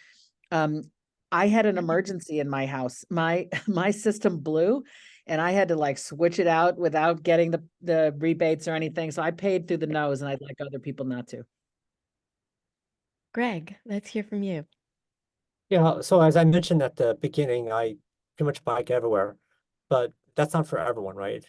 I had an emergency in my house. My system blew, and I had to switch it out without getting the rebates or anything. So I paid through the nose, and I'd like other people not to. Greg, let's hear from you. Yeah, so as I mentioned at the beginning, I pretty much bike everywhere, but that's not for everyone, right?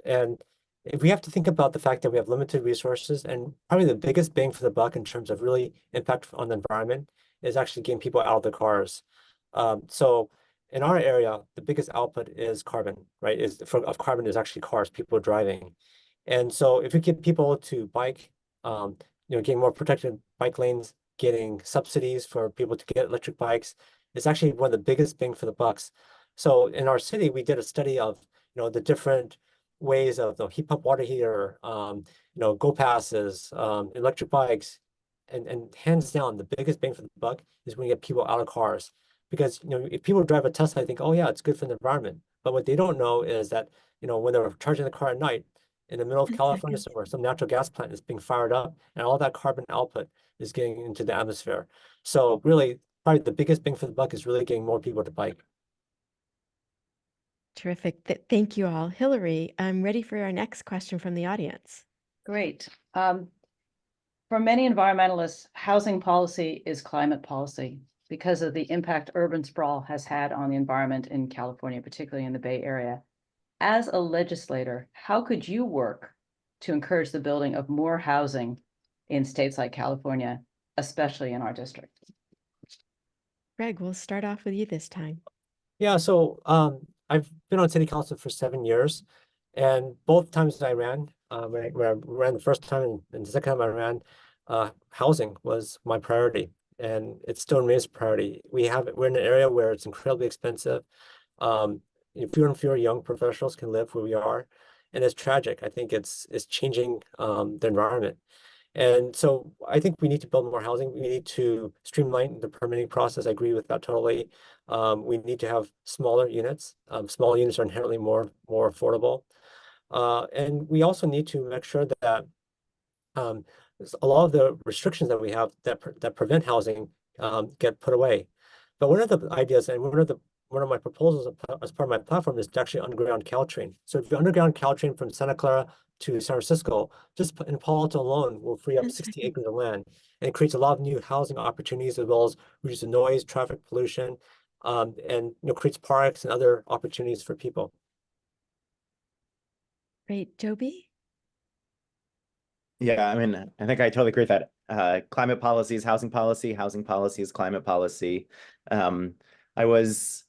And if we have to think about the fact that we have limited resources, and probably the biggest bang for the buck in terms of really impact on the environment is actually getting people out of the cars. So in our area, the biggest output is carbon, right? Of carbon is actually cars, people driving. And so if we get people to bike, getting more protected bike lanes, getting subsidies for people to get electric bikes, is actually one of the biggest bang for the bucks. So in our city, we did a study of, the different ways of the heat pump water heater, go passes, electric bikes, and hands down, the biggest bang for the buck is when you get people out of cars. Because, if people drive a Tesla, they think, oh yeah, it's good for the environment. But what they don't know is that, when they're charging the car at night, in the middle of California somewhere, some natural gas plant is being fired up, and all that carbon output is getting into the atmosphere. So really, probably the biggest bang for the buck is really getting more people to bike. Terrific. Thank you all. Hillary, I'm ready for our next question from the audience. Great. For many environmentalists, housing policy is climate policy because of the impact urban sprawl has had on the environment in California, particularly in the Bay Area. As a legislator, how could you work to encourage the building of more housing in states like California, especially in our district? Greg, we'll start off with you this time. Yeah, so I've been on city council for 7 years, and both times that I ran, when I ran the first time and the second time I ran, housing was my priority, and it still remains a priority. We're in an area where it's incredibly expensive. Fewer and fewer young professionals can live where we are, and it's tragic. I think it's changing the environment. And so I think we need to build more housing. We need to streamline the permitting process. I agree with that totally. We need to have smaller units. Small units are inherently more affordable. And we also need to make sure that a lot of the restrictions that we have that prevent housing get put away. But one of the ideas and one of my proposals as part of my platform is to actually underground Caltrain. So if you underground Caltrain from Santa Clara to San Francisco, just in Palo Alto alone, will free up 60 acres of land, and it creates a lot of new housing opportunities as well as reduces noise, traffic pollution, and creates parks and other opportunities for people. Great, Joby? Yeah, I mean, I think I totally agree with that. Climate policy is housing policy is climate policy. I was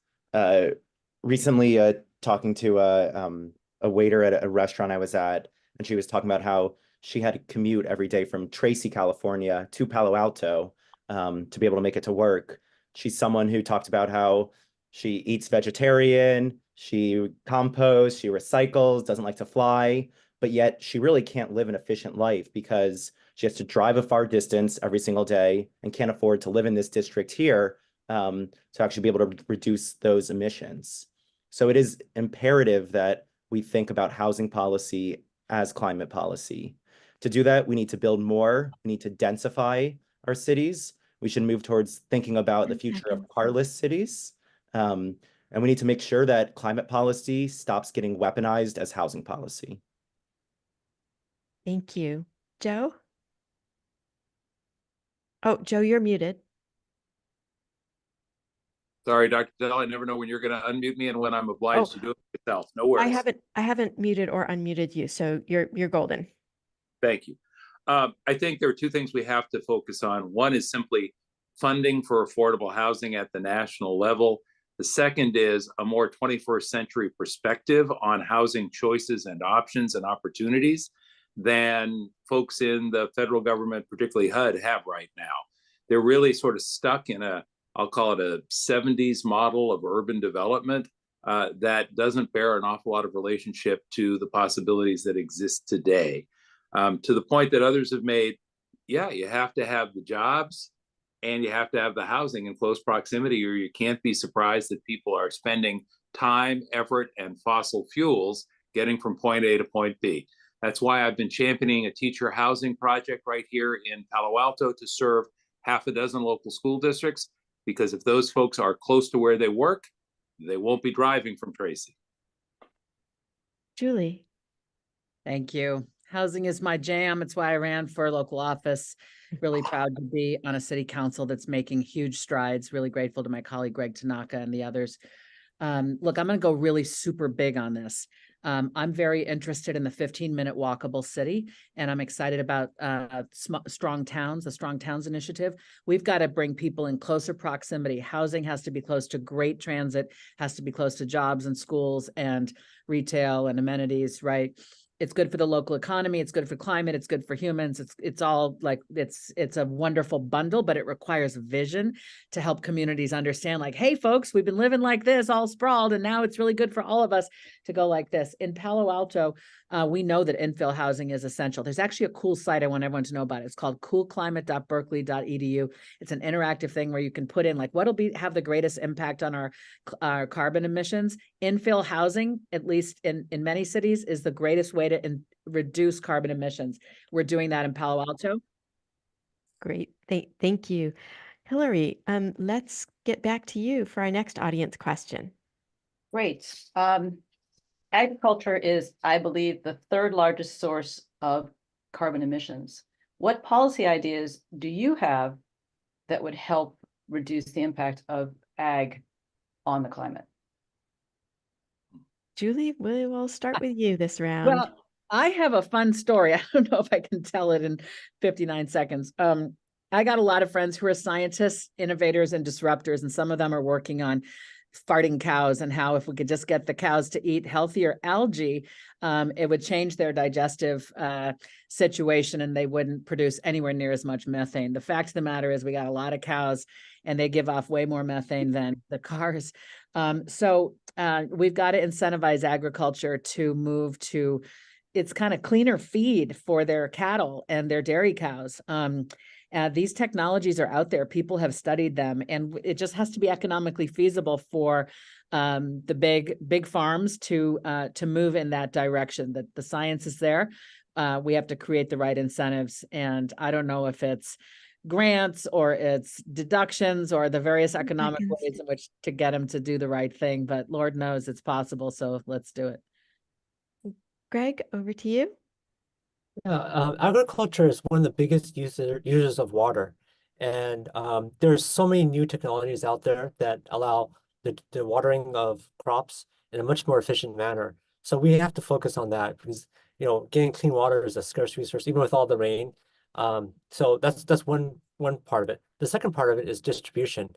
recently talking to a waiter at a restaurant I was at, and she was talking about how she had to commute every day from Tracy, California to Palo Alto to be able to make it to work. She's someone who talked about how she eats vegetarian, she composts, she recycles, doesn't like to fly, but yet she really can't live an efficient life because she has to drive a far distance every single day and can't afford to live in this district here to actually be able to reduce those emissions. So it is imperative that we think about housing policy as climate policy. To do that, we need to build more, we need to densify our cities. We should move towards thinking about the future of carless cities. And we need to make sure that climate policy stops getting weaponized as housing policy. Thank you. Joe? Oh, Joe, you're muted. Sorry, Dr. Patel, I never know when you're going to unmute me and when I'm obliged to do it myself. No worries. I haven't muted or unmuted you, so you're golden. Thank you. I think there are two things we have to focus on. One is simply funding for affordable housing at the national level. The second is a more 21st century perspective on housing choices and options and opportunities than folks in the federal government, particularly HUD, have right now. They're really sort of stuck in I'll call it a 70s model of urban development that doesn't bear an awful lot of relationship to the possibilities that exist today. To the point that others have made, yeah, you have to have the jobs and you have to have the housing in close proximity, or you can't be surprised that people are spending time, effort, and fossil fuels getting from point A to point B. That's why I've been championing a teacher housing project right here in Palo Alto to serve half a dozen local school districts, because if those folks are close to where they work, they won't be driving from Tracy. Julie? Thank you. Housing is my jam. It's why I ran for local office. Really proud to be on a city council that's making huge strides. Really grateful to my colleague Greg Tanaka and the others. Look, I'm going to go really super big on this. I'm very interested in the 15-minute walkable city, and I'm excited about Strong Towns, the Strong Towns initiative. We've got to bring people in closer proximity. Housing has to be close to great transit, has to be close to jobs and schools and retail and amenities, right? It's good for the local economy. It's good for climate. It's good for humans. It's all like, it's a wonderful bundle, but it requires vision to help communities understand, like, hey, folks, we've been living like this, all sprawled, and now it's really good for all of us to go like this. In Palo Alto, we know that infill housing is essential. There's actually a cool site I want everyone to know about. It's called coolclimate.berkeley.edu. It's an interactive thing where you can put in, like, what'll have the greatest impact on our carbon emissions. Infill housing, at least in many cities, is the greatest way to reduce carbon emissions. We're doing that in Palo Alto. Great. Thank you. Hillary, let's get back to you for our next audience question. Great. Agriculture is, I believe, the third largest source of carbon emissions. What policy ideas do you have that would help reduce the impact of ag on the climate? Julie, we'll start with you this round. Well, I have a fun story. I don't know if I can tell it in 59 seconds. I got a lot of friends who are scientists, innovators, and disruptors, and some of them are working on farting cows and how if we could just get the cows to eat healthier algae, it would change their digestive situation and they wouldn't produce anywhere near as much methane. The fact of the matter is we got a lot of cows and they give off way more methane than the cars. So we've got to incentivize agriculture to move to it's kind of cleaner feed for their cattle and their dairy cows. These technologies are out there. People have studied them, and it just has to be economically feasible for the big farms to move in that direction. That the science is there. We have to create the right incentives, and I don't know if it's grants or it's deductions or the various economic ways in which to get them to do the right thing. But Lord knows it's possible. So let's do it. Greg, over to you. Yeah, agriculture is one of the biggest users of water, and there's so many new technologies out there that allow the watering of crops in a much more efficient manner. So we have to focus on that because getting clean water is a scarce resource, even with all the rain. So that's one part of it. The second part of it is distribution.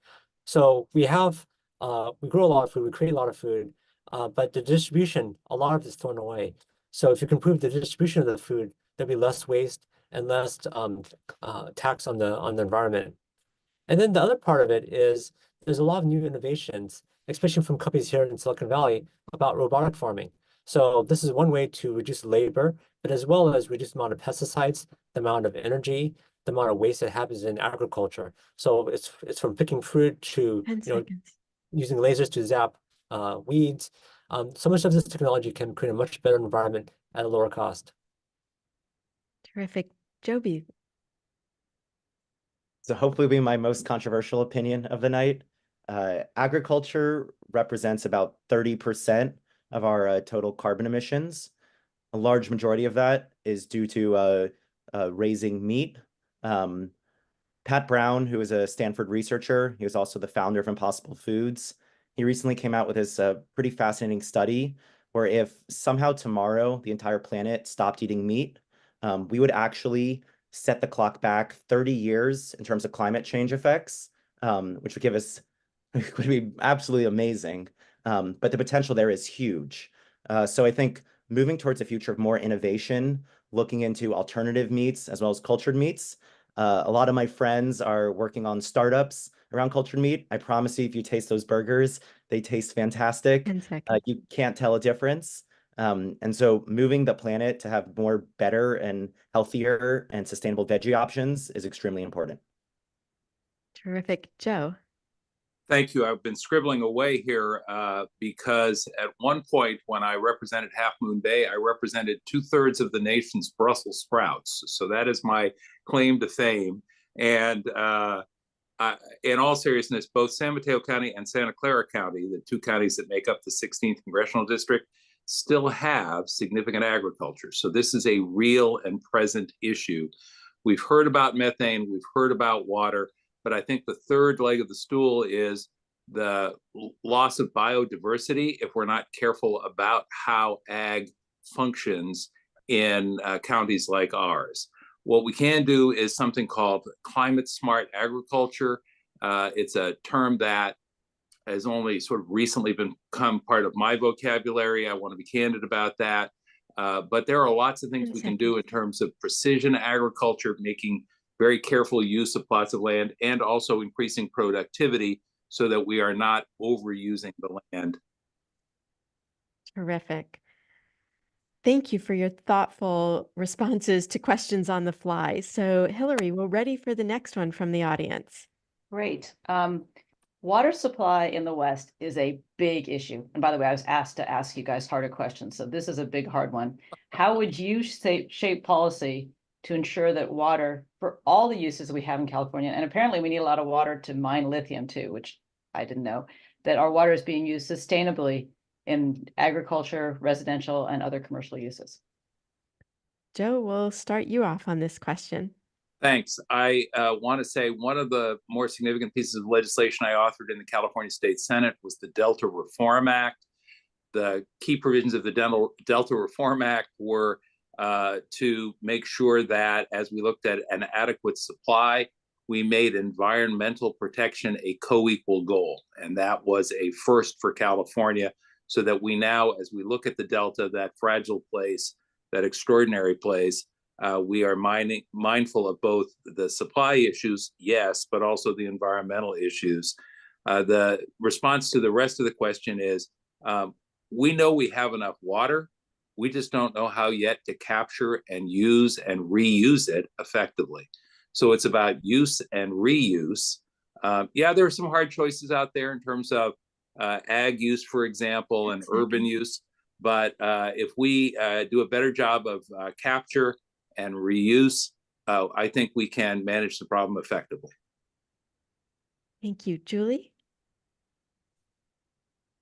So we grow a lot of food, we create a lot of food, but the distribution, a lot of it is thrown away. So if you can improve the distribution of the food, there'll be less waste and less tax on the environment. And then the other part of it is there's a lot of new innovations, especially from companies here in Silicon Valley, about robotic farming. So this is one way to reduce labor, but as well as reduce the amount of pesticides, the amount of energy, the amount of waste that happens in agriculture. So it's from picking fruit to using lasers to zap weeds. So much of this technology can create a much better environment at a lower cost. Terrific. Joby. So hopefully be my most controversial opinion of the night. Agriculture represents about 30% of our total carbon emissions. A large majority of that is due to raising meat. Pat Brown, who is a Stanford researcher, he was also the founder of Impossible Foods. He recently came out with this pretty fascinating study where if somehow tomorrow the entire planet stopped eating meat, we would actually set the clock back 30 years in terms of climate change effects, which would give us, would be absolutely amazing. But the potential there is huge. So I think moving towards a future of more innovation, looking into alternative meats as well as cultured meats. A lot of my friends are working on startups around cultured meat. I promise you, if you taste those burgers, they taste fantastic. You can't tell a difference. And so moving the planet to have more better and healthier and sustainable veggie options is extremely important. Terrific. Joe. Thank you. I've been scribbling away here because at one point when I represented Half Moon Bay, I represented 2/3 of the nation's Brussels sprouts. So that is my claim to fame. And in all seriousness, both San Mateo County and Santa Clara County, the two counties that make up the 16th congressional district, still have significant agriculture. So this is a real and present issue. We've heard about methane, we've heard about water, but I think the third leg of the stool is the loss of biodiversity if we're not careful about how ag functions in counties like ours. What we can do is something called climate smart agriculture. It's a term that has only sort of recently become part of my vocabulary. I want to be candid about that. But there are lots of things we can do in terms of precision agriculture, making very careful use of plots of land, and also increasing productivity so that we are not overusing the land. Terrific. Thank you for your thoughtful responses to questions on the fly. So, Hillary, we're ready for the next one from the audience. Great. Water supply in the West is a big issue. And by the way, I was asked to ask you guys harder questions, so this is a big, hard one. How would you shape policy to ensure that water for all the uses we have in California, and apparently we need a lot of water to mine lithium too, which I didn't know, that our water is being used sustainably in agriculture, residential, and other commercial uses? Joe, we'll start you off on this question. Thanks. I want to say one of the more significant pieces of legislation I authored in the California State Senate was the Delta Reform Act. The key provisions of the Delta Reform Act were to make sure that as we looked at an adequate supply, we made environmental protection a co-equal goal. And that was a first for California, so that we now, as we look at the Delta, that fragile place, that extraordinary place, we are mindful of both the supply issues, yes, but also the environmental issues. The response to the rest of the question is, we know we have enough water. We just don't know how yet to capture and use and reuse it effectively. So it's about use and reuse. Yeah, there are some hard choices out there in terms of ag use, for example, and urban use. But if we do a better job of capture and reuse, I think we can manage the problem effectively. Thank you. Julie?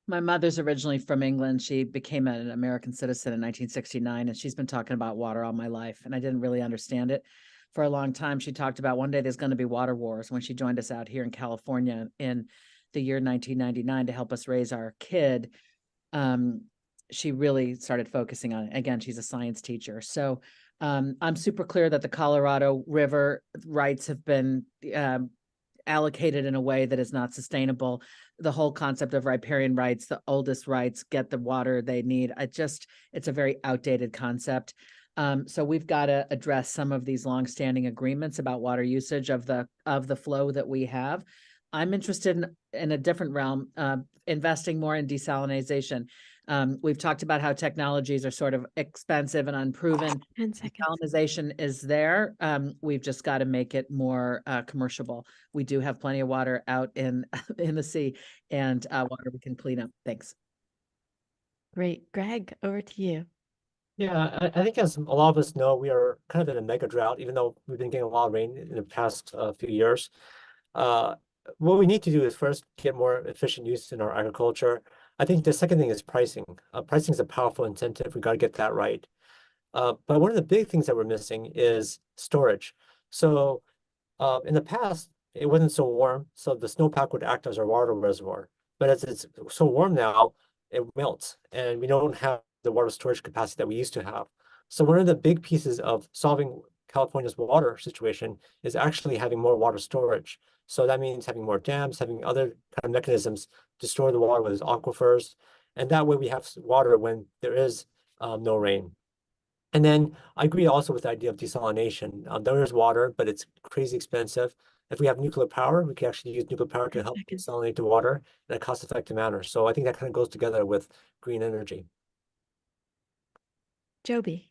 My mother's originally from England. She became an American citizen in 1969, and she's been talking about water all my life, and I didn't really understand it for a long time. She talked about one day there's going to be water wars when she joined us out here in California in the year 1999 to help us raise our kid. She really started focusing on it. Again, she's a science teacher. So I'm super clear that the Colorado River rights have been allocated in a way that is not sustainable. The whole concept of riparian rights, the oldest rights get the water they need. It's a very outdated concept. So we've got to address some of these longstanding agreements about water usage of the flow that we have. I'm interested in a different realm, investing more in desalination. We've talked about how technologies are sort of expensive and unproven. 10 seconds. Desalination is there. We've just got to make it more commercial. We do have plenty of water out in the sea, and water we can clean up. Thanks. Great. Greg, over to you. Yeah, I think as a lot of us know, we are kind of in a mega drought, even though we've been getting a lot of rain in the past few years. What we need to do is first get more efficient use in our agriculture. I think the second thing is pricing. Pricing is a powerful incentive. We got to get that right. But one of the big things that we're missing is storage. So in the past, it wasn't so warm, so the snowpack would act as our water reservoir. But as it's so warm now, it melts, and we don't have the water storage capacity that we used to have. So one of the big pieces of solving California's water situation is actually having more water storage. So that means having more dams, having other kind of mechanisms to store the water, whether it's aquifers, and that way we have water when there is no rain. And then I agree also with the idea of desalination. There is water, but it's crazy expensive. If we have nuclear power, we can actually use nuclear power to help desalinate the water in a cost-effective manner. So I think that kind of goes together with green energy. Joby.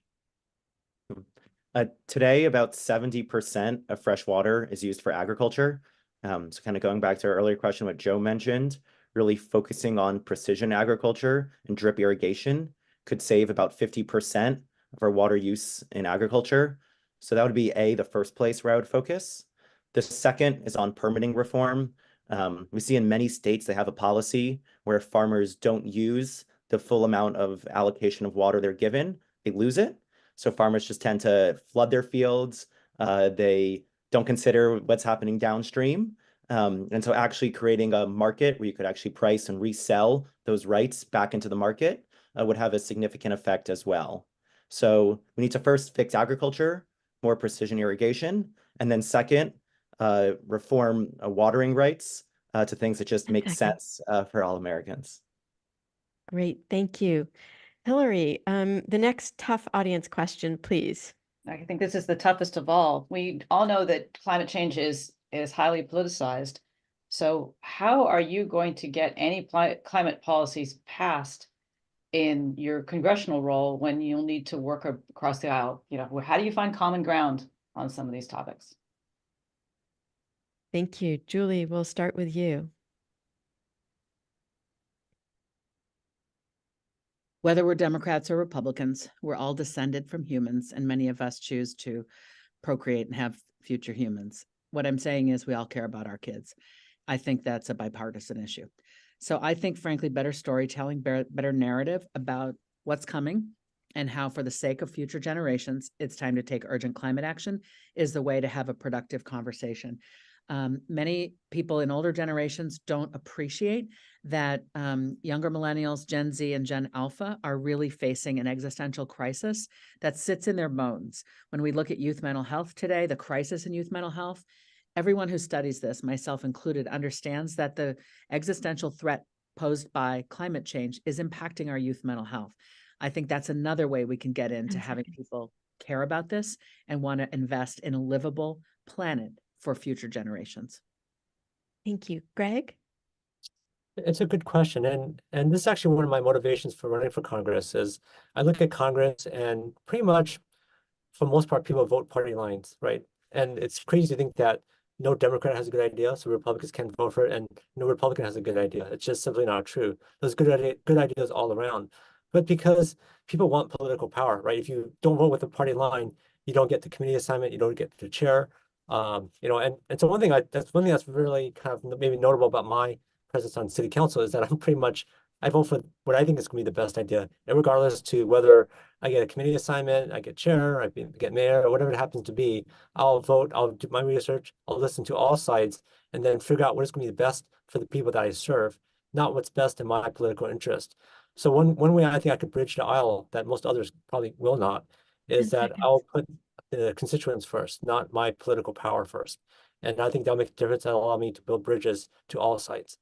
Today, about 70% of fresh water is used for agriculture. So kind of going back to our earlier question, what Joe mentioned, really focusing on precision agriculture and drip irrigation could save about 50% of our water use in agriculture. So that would be the first place where I would focus. The second is on permitting reform. We see in many states they have a policy where farmers don't use the full amount of allocation of water they're given, they lose it. So farmers just tend to flood their fields. They don't consider what's happening downstream. And so actually creating a market where you could actually price and resell those rights back into the market would have a significant effect as well. So we need to first fix agriculture, more precision irrigation, and then second, reform watering rights to things that just make sense for all Americans. Great, thank you. Hillary, the next tough audience question, please. I think this is the toughest of all. We all know that climate change is highly politicized. So how are you going to get any climate policies passed in your congressional role when you'll need to work across the aisle? You know, how do you find common ground on some of these topics? Thank you. Julie, we'll start with you. Whether we're Democrats or Republicans, we're all descended from humans, and many of us choose to procreate and have future humans. What I'm saying is we all care about our kids. I think that's a bipartisan issue. So I think, frankly, better storytelling, better narrative about what's coming and how, for the sake of future generations, it's time to take urgent climate action is the way to have a productive conversation. Many people in older generations don't appreciate that younger millennials, Gen Z and Gen Alpha, are really facing an existential crisis that sits in their bones. When we look at youth mental health today, the crisis in youth mental health, everyone who studies this, myself included, understands that the existential threat posed by climate change is impacting our youth mental health. I think that's another way we can get into having people care about this and want to invest in a livable planet for future generations. Thank you. Greg? It's a good question. And this is actually one of my motivations for running for Congress is I look at Congress and pretty much, for the most part, people vote party lines, right? And it's crazy to think that no Democrat has a good idea, so Republicans can't vote for it, and no Republican has a good idea. It's just simply not true. There's good ideas all around. But because people want political power, right? If you don't vote with the party line, you don't get the committee assignment, you don't get the chair. And so one thing that's really kind of maybe notable about my presence on city council is that I vote for what I think is going to be the best idea, and regardless to whether I get a committee assignment, I get chair, I get mayor, or whatever it happens to be, I'll vote, I'll do my research, I'll listen to all sides, and then figure out what is going to be the best for the people that I serve, not what's best in my political interest. So one way I think I could bridge the aisle that most others probably will not is that I'll put the constituents first, not my political power first. And I think that'll make a difference and allow me to build bridges to all sides.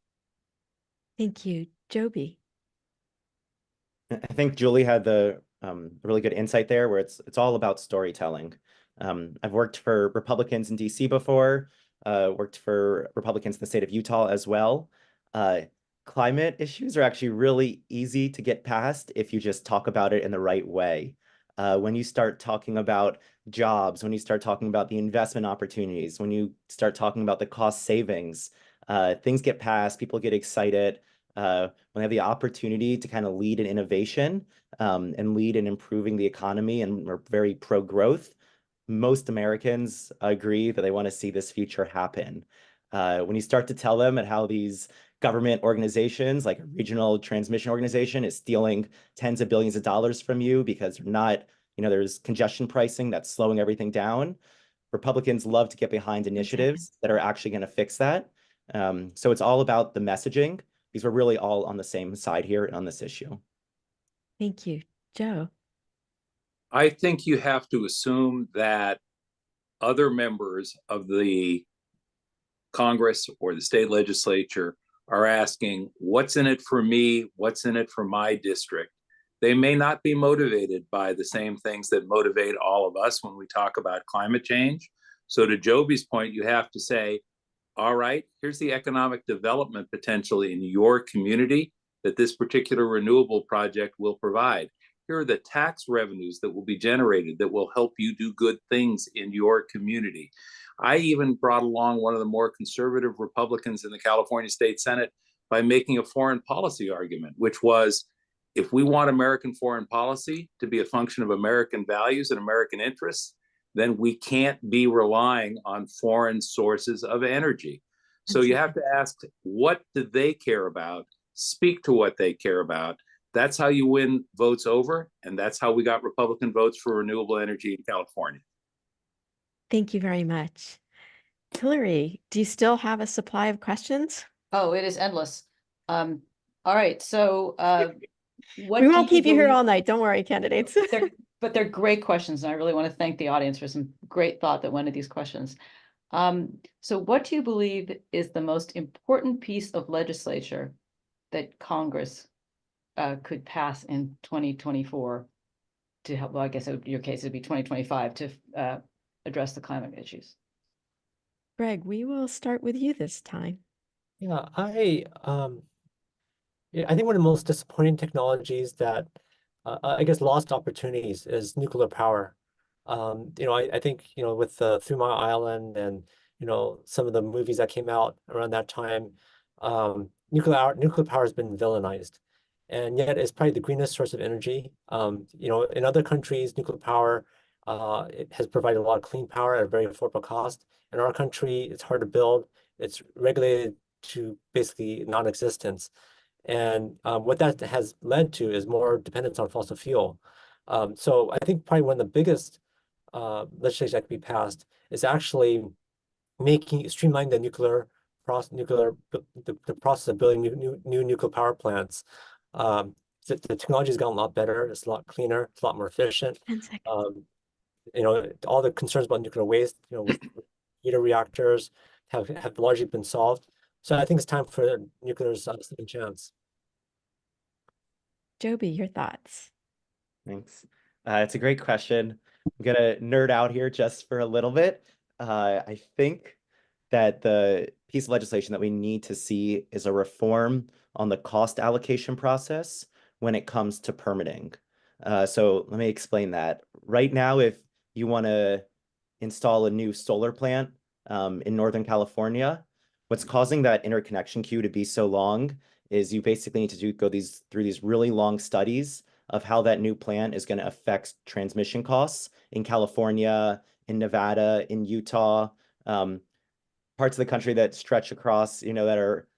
Thank you. Joby? I think Julie had the really good insight there where it's all about storytelling. I've worked for Republicans in DC before, worked for Republicans in the state of Utah as well. Climate issues are actually really easy to get past if you just talk about it in the right way. When you start talking about jobs, when you start talking about the investment opportunities, when you start talking about the cost savings, things get passed, people get excited. When they have the opportunity to kind of lead in innovation and lead in improving the economy and are very pro-growth, most Americans agree that they want to see this future happen. When you start to tell them at how these government organizations, like a regional transmission organization, is stealing tens of billions of dollars from you because there's congestion pricing that's slowing everything down. Republicans love to get behind initiatives that are actually going to fix that. So it's all about the messaging, because we're really all on the same side here on this issue. Thank you. Joe? I think you have to assume that other members of the Congress or the state legislature are asking, what's in it for me? What's in it for my district? They may not be motivated by the same things that motivate all of us when we talk about climate change. So to Joby's point, you have to say, all right, here's the economic development potential in your community that this particular renewable project will provide. Here are the tax revenues that will be generated that will help you do good things in your community. I even brought along one of the more conservative Republicans in the California State Senate by making a foreign policy argument, which was, if we want American foreign policy to be a function of American values and American interests, then we can't be relying on foreign sources of energy. So you have to ask, what do they care about? Speak to what they care about. That's how you win votes over, and that's how we got Republican votes for renewable energy in California. Thank you very much. Hillary, do you still have a supply of questions? Oh, it is endless. All right, so what We do won't keep you here believe- all night. Don't worry, candidates. But they're great questions, and I really want to thank the audience for some great thought that went into these questions. So what do you believe is the most important piece of legislature that Congress could pass in 2024 to help, well, I guess in your case, it'd be 2025 to address the climate issues? Greg, we will start with you this time. Yeah, I think one of the most disappointing technologies that I guess lost opportunities is nuclear power. I think with the 3 Mile Island and some of the movies that came out around that time, nuclear power has been villainized, and yet it's probably the greenest source of energy. In other countries, nuclear power it has provided a lot of clean power at a very affordable cost. In our country, it's hard to build. It's regulated to basically non-existence. And what that has led to is more dependence on fossil fuel. So I think probably one of the biggest legislation that could be passed is actually streamlining the the process of building new nuclear power plants. The technology has gotten a lot better. It's a lot cleaner. It's a lot more efficient. 10 seconds. All the concerns about nuclear waste, with heater reactors have largely been solved. So I think it's time for nuclear's second chance. Joby, your thoughts. Thanks. It's a great question. I'm gonna nerd out here just for a little bit. I think that the piece of legislation that we need to see is a reform on the cost allocation process when it comes to permitting. So let me explain that. Right now, if you want to install a new solar plant in Northern California, what's causing that interconnection queue to be so long is you basically need to go through these really long studies of how that new plant is going to affect transmission costs in California, in Nevada, in Utah, parts of the country that stretch across, that are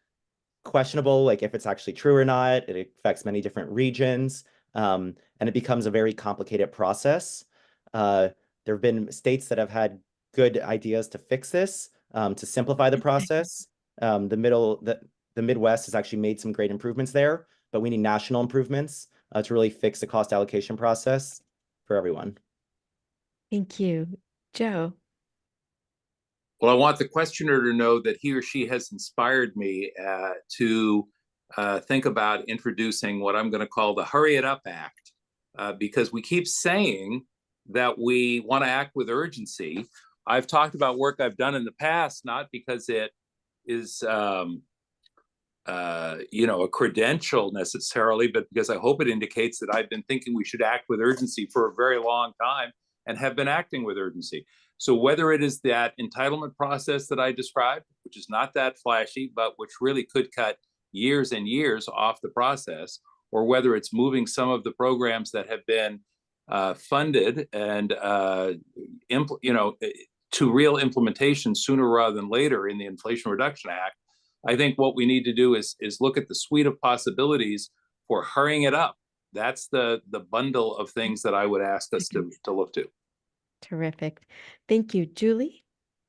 questionable, like if it's actually true or not. It affects many different regions, and it becomes a very complicated process. There have been states that have had good ideas to fix this, to simplify the process. The Midwest has actually made some great improvements there, but we need national improvements to really fix the cost allocation process for everyone. Thank you. Joe. Well, I want the questioner to know that he or she has inspired me to think about introducing what I'm going to call the Hurry It Up Act, because we keep saying that we want to act with urgency. I've talked about work I've done in the past, not because it is a credential necessarily, but because I hope it indicates that I've been thinking we should act with urgency for a very long time and have been acting with urgency. So whether it is that entitlement process that I described, which is not that flashy, but which really could cut years and years off the process, or whether it's moving some of the programs that have been funded and to real implementation sooner rather than later in the Inflation Reduction Act, I think what we need to do is look at the suite of possibilities for hurrying it up. That's the bundle of things that I would ask us to look to. Terrific. Thank you. Julie?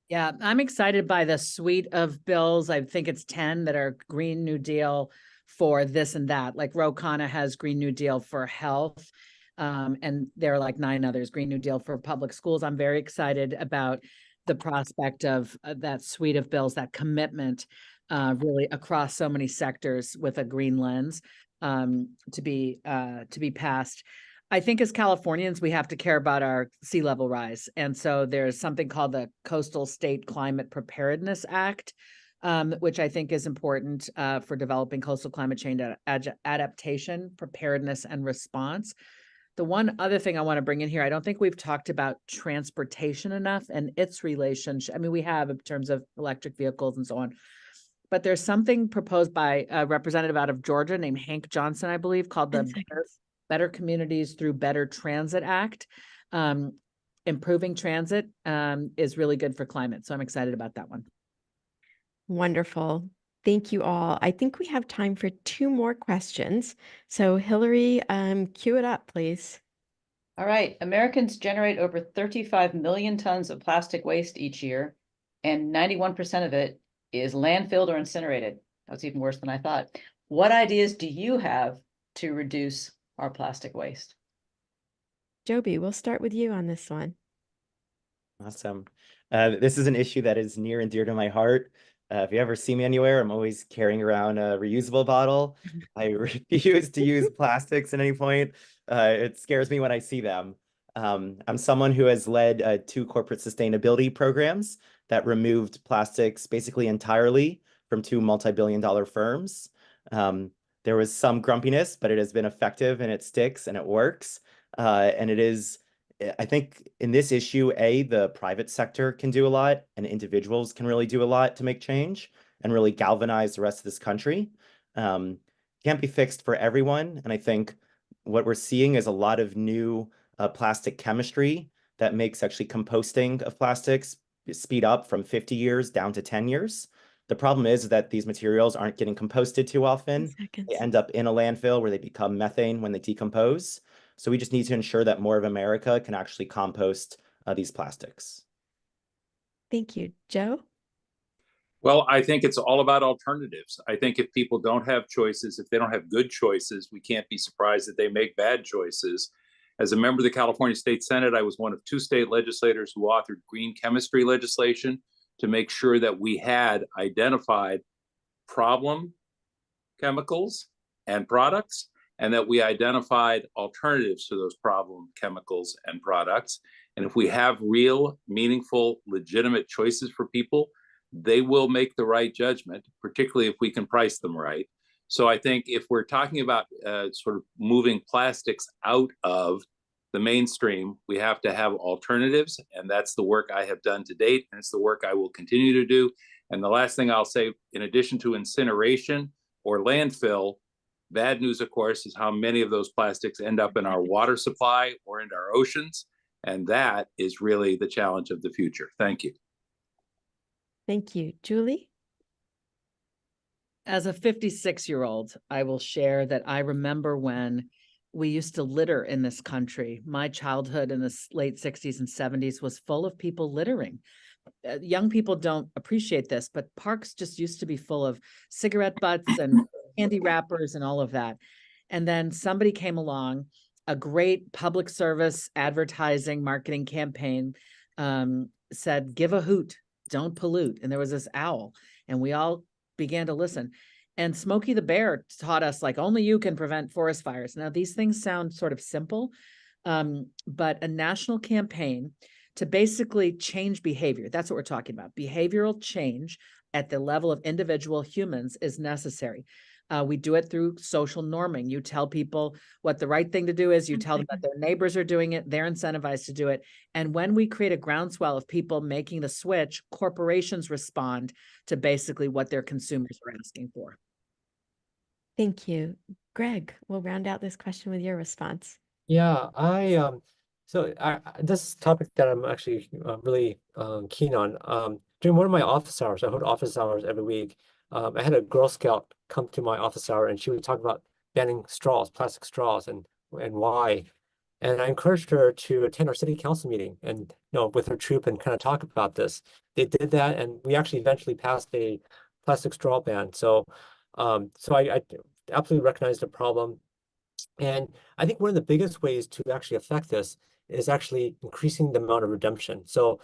Yeah, I'm excited by the suite of bills. I think it's 10 that are Green New Deal for this and that. Like Ro Khanna has Green New Deal for health. And there are like 9 others, Green New Deal for public schools. I'm very excited about the prospect of that suite of bills, that commitment really across so many sectors with a green lens to be passed. I think as Californians, we have to care about our sea level rise. And so there's something called the Coastal State Climate Preparedness Act, which I think is important for developing coastal climate change adaptation, preparedness, and response. The one other thing I want to bring in here, I don't think we've talked about transportation enough and its relationship. I mean, we have in terms of electric vehicles and so on, but there's something proposed by a representative out of Georgia named Hank Johnson, I believe, called the Better Communities Through Better Transit Act. Improving transit is really good for climate. So I'm excited about that one. Wonderful. Thank you all. I think we have time for 2 more questions. So Hillary, cue it up, please. All right, Americans generate over 35 million tons of plastic waste each year, and 91% of it is landfilled or incinerated. That's even worse than I thought. What ideas do you have to reduce our plastic waste? Joby, we'll start with you on this one. Awesome. This is an issue that is near and dear to my heart. If you ever see me anywhere, I'm always carrying around a reusable bottle. I refuse to use plastics at any point. It scares me when I see them. I'm someone who has led 2 corporate sustainability programs that removed plastics basically entirely from 2 multi-billion-dollar firms. There was some grumpiness, but it has been effective and it sticks and it works. And it is I think in this issue, the private sector can do a lot and individuals can really do a lot to make change and really galvanize the rest of this country. Can't be fixed for everyone. And I think what we're seeing is a lot of new plastic chemistry that makes actually composting of plastics speed up from 50 years down to 10 years. The problem is that these materials aren't getting composted too often. They end up in a landfill where they become methane when they decompose. So we just need to ensure that more of America can actually compost these plastics. Thank you. Joe? Well, I think it's all about alternatives. I think if people don't have choices, if they don't have good choices, we can't be surprised that they make bad choices. As a member of the California State Senate, I was one of 2 state legislators who authored green chemistry legislation to make sure that we had identified problem chemicals and products, and that we identified alternatives to those problem chemicals and products. And if we have real, meaningful, legitimate choices for people, they will make the right judgment, particularly if we can price them right. So I think if we're talking about sort of moving plastics out of the mainstream, we have to have alternatives, and that's the work I have done to date, and it's the work I will continue to do. And the last thing I'll say, in addition to incineration or landfill, bad news, of course, is how many of those plastics end up in our water supply or in our oceans. And that is really the challenge of the future. Thank you. Thank you. Julie? As a 56-year-old, I will share that I remember when we used to litter in this country. My childhood in the late 60s and 70s was full of people littering. Young people don't appreciate this, but parks just used to be full of cigarette butts and candy wrappers and all of that. And then somebody came along, a great public service advertising marketing campaign said, give a hoot, don't pollute. And there was this owl, and we all began to listen. And Smokey the Bear taught us, like, only you can prevent forest fires. Now, these things sound sort of simple, but a national campaign to basically change behavior. That's what we're talking about. Behavioral change at the level of individual humans is necessary. We do it through social norming. You tell people what the right thing to do is. You tell them that their neighbors are doing it. They're incentivized to do it. And when we create a groundswell of people making the switch, corporations respond to basically what their consumers are asking for. Thank you. Greg, we'll round out this question with your response. Yeah, this topic that I'm actually really keen on. During one of my office hours, I hold office hours every week. I had a Girl Scout come to my office hour, and she would talk about banning straws, plastic straws, and why. And I encouraged her to attend our city council meeting and with her troop and kind of talk about this. They did that, and we actually eventually passed a plastic straw ban. So I absolutely recognize the problem. And I think one of the biggest ways to actually affect this is actually increasing the amount of redemption. So,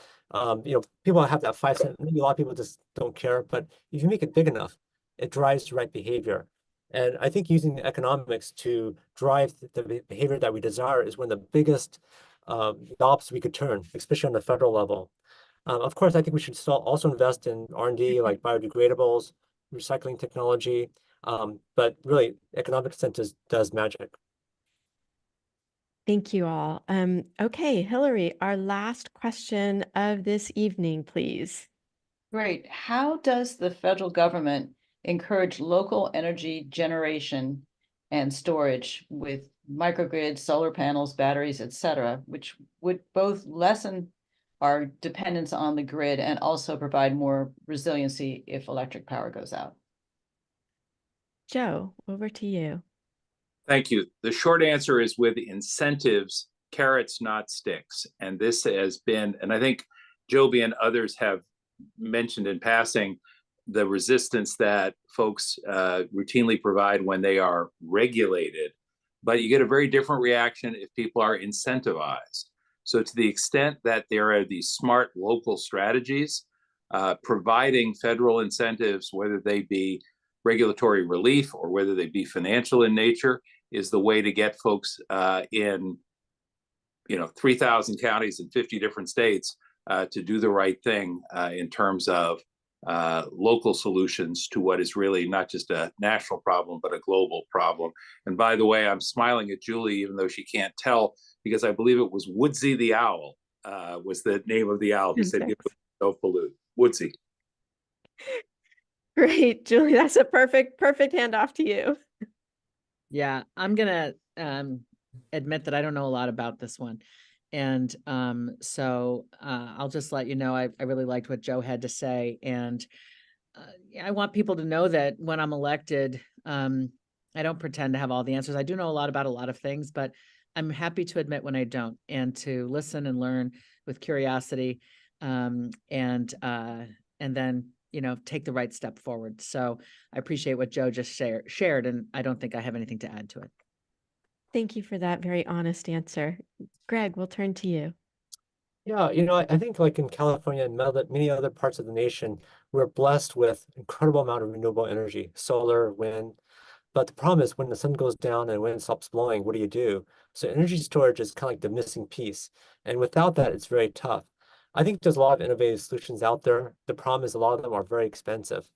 people have that 5 cent, maybe a lot of people just don't care, but if you make it big enough, it drives the right behavior. And I think using economics to drive the behavior that we desire is one of the biggest knobs we could turn, especially on the federal level. Of course, I think we should also invest in R&D like biodegradables, recycling technology, but really economic incentives does magic. Thank you all. Okay, Hillary, our last question of this evening, please. Great. How does the federal government encourage local energy generation and storage with microgrids, solar panels, batteries, etc., which would both lessen our dependence on the grid and also provide more resiliency if electric power goes out? Joe, over to you. Thank you. The short answer is with incentives, carrots, not sticks. And this has been, and I think Joby and others have mentioned in passing, the resistance that folks routinely provide when they are regulated. But you get a very different reaction if people are incentivized. So to the extent that there are these smart local strategies, providing federal incentives, whether they be regulatory relief or whether they be financial in nature, is the way to get folks in 3,000 counties in 50 different states to do the right thing in terms of local solutions to what is really not just a national problem, but a global problem. And by the way, I'm smiling at Julie, even though she can't tell, because I believe it was Woodsy the owl was the name of the owl who said, "Don't pollute." Woodsy. Great, Julie, that's a perfect handoff to you. Yeah, I'm gonna admit that I don't know a lot about this one. And so I'll just let you know, I really liked what Joe had to say. And I want people to know that when I'm elected, I don't pretend to have all the answers. I do know a lot about a lot of things, but I'm happy to admit when I don't, and to listen and learn with curiosity, and then take the right step forward. So I appreciate what Joe just shared, and I don't think I have anything to add to it. Thank you for that very honest answer. Greg, we'll turn to you. Yeah, I think like in California and many other parts of the nation, we're blessed with incredible amount of renewable energy, solar, wind. But the problem is when the sun goes down and wind stops blowing, what do you do? So energy storage is kind of like the missing piece. And without that, it's very tough. I think there's a lot of innovative solutions out there. The problem is a lot of them are very expensive.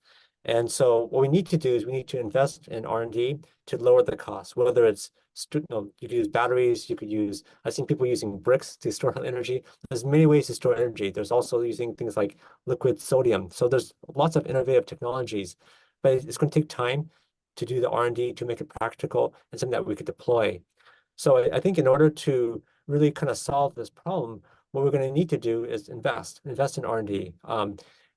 And so what we need to do is we need to invest in R&D to lower the cost, whether it's, you could use batteries, you could use, I've seen people using bricks to store energy. There's many ways to store energy. There's also using things like liquid sodium. So there's lots of innovative technologies, but it's going to take time to do the R&D to make it practical and something that we could deploy. So I think in order to really kind of solve this problem, what we're going to need to do is invest in R&D.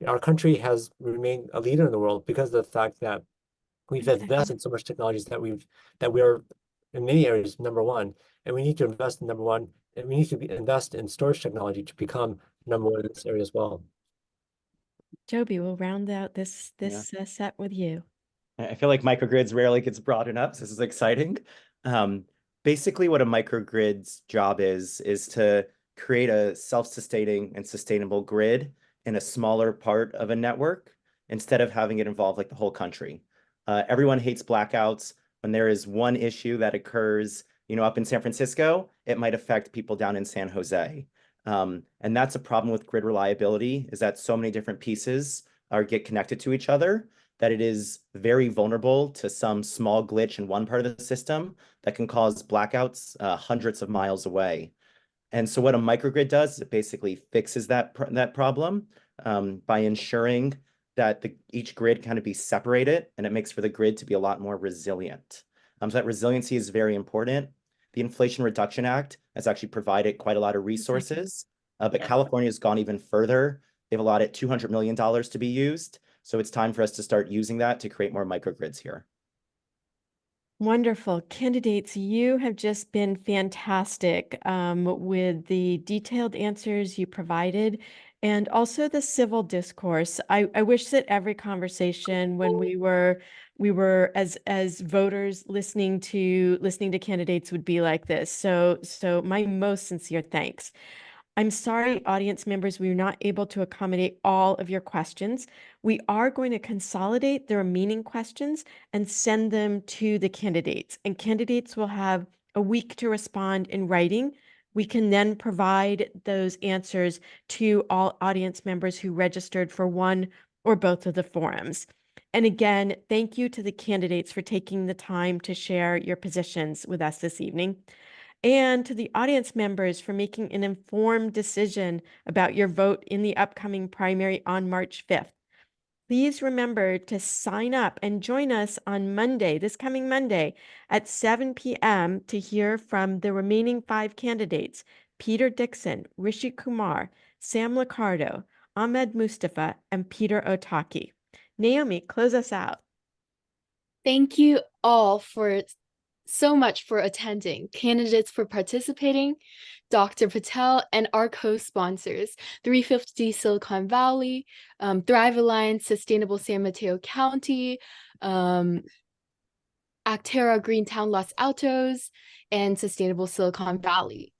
Our country has remained a leader in the world because of the fact that we've invested in so much technologies that we are in many areas number one, and we need to invest in number one, and we need to invest in storage technology to become number one in this area as well. Joby, we'll round out this set with you. I feel like microgrids rarely gets brought up, so this is exciting. Basically, what a microgrid's job is to create a self-sustaining and sustainable grid in a smaller part of a network instead of having it involve like the whole country. Everyone hates blackouts. When there is one issue that occurs, up in San Francisco, it might affect people down in San Jose. And that's a problem with grid reliability, is that so many different pieces get connected to each other that it is very vulnerable to some small glitch in one part of the system that can cause blackouts hundreds of miles away. And so what a microgrid does is it basically fixes that problem by ensuring that each grid kind of be separated, and it makes for the grid to be a lot more resilient. So that resiliency is very important. The Inflation Reduction Act has actually provided quite a lot of resources, but California has gone even further. They've allotted $200 million to be used. So it's time for us to start using that to create more microgrids here. Wonderful. Candidates, you have just been fantastic with the detailed answers you provided and also the civil discourse. I wish that every conversation when we were as voters listening to candidates would be like this. So my most sincere thanks. I'm sorry, audience members, we were not able to accommodate all of your questions. We are going to consolidate the remaining questions and send them to the candidates. And candidates will have a week to respond in writing. We can then provide those answers to all audience members who registered for one or both of the forums. And again, thank you to the candidates for taking the time to share your positions with us this evening, and to the audience members for making an informed decision about your vote in the upcoming primary on March 5th. Please remember to sign up and join us on Monday, this coming Monday at 7 p.m. to hear from the remaining 5 candidates, Peter Dixon, Rishi Kumar, Sam Liccardo, Ahmed Mustafa, and Peter Otaki. Naomi, close us out. Thank you all so much for attending, candidates for participating, Dr. Patel, and our co-sponsors, 350 Silicon Valley, Thrive Alliance, Sustainable San Mateo County, Actera Greentown Los Altos, and Sustainable Silicon Valley.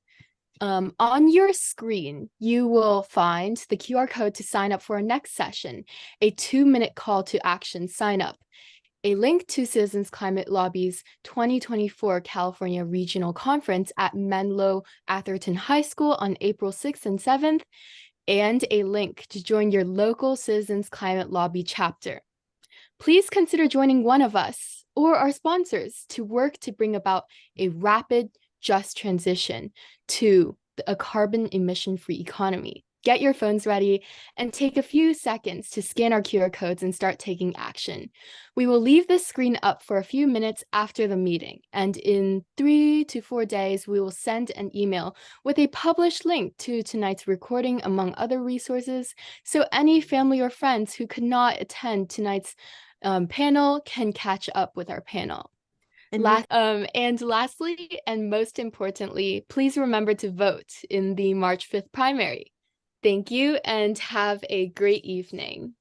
On your screen, you will find the QR code to sign up for our next session, a 2-minute call to action sign up, a link to Citizens Climate Lobby's 2024 California Regional Conference at Menlo Atherton High School on April 6th and 7th, and a link to join your local Citizens Climate Lobby chapter. Please consider joining one of us or our sponsors to work to bring about a rapid, just transition to a carbon emission-free economy. Get your phones ready and take a few seconds to scan our QR codes and start taking action. We will leave this screen up for a few minutes after the meeting, and in 3 to 4 days, we will send an email with a published link to tonight's recording, among other resources, so any family or friends who could not attend tonight's panel can catch up with our panel. And Lastly, and most importantly, please remember to vote in the March 5th primary. Thank you and have a great evening.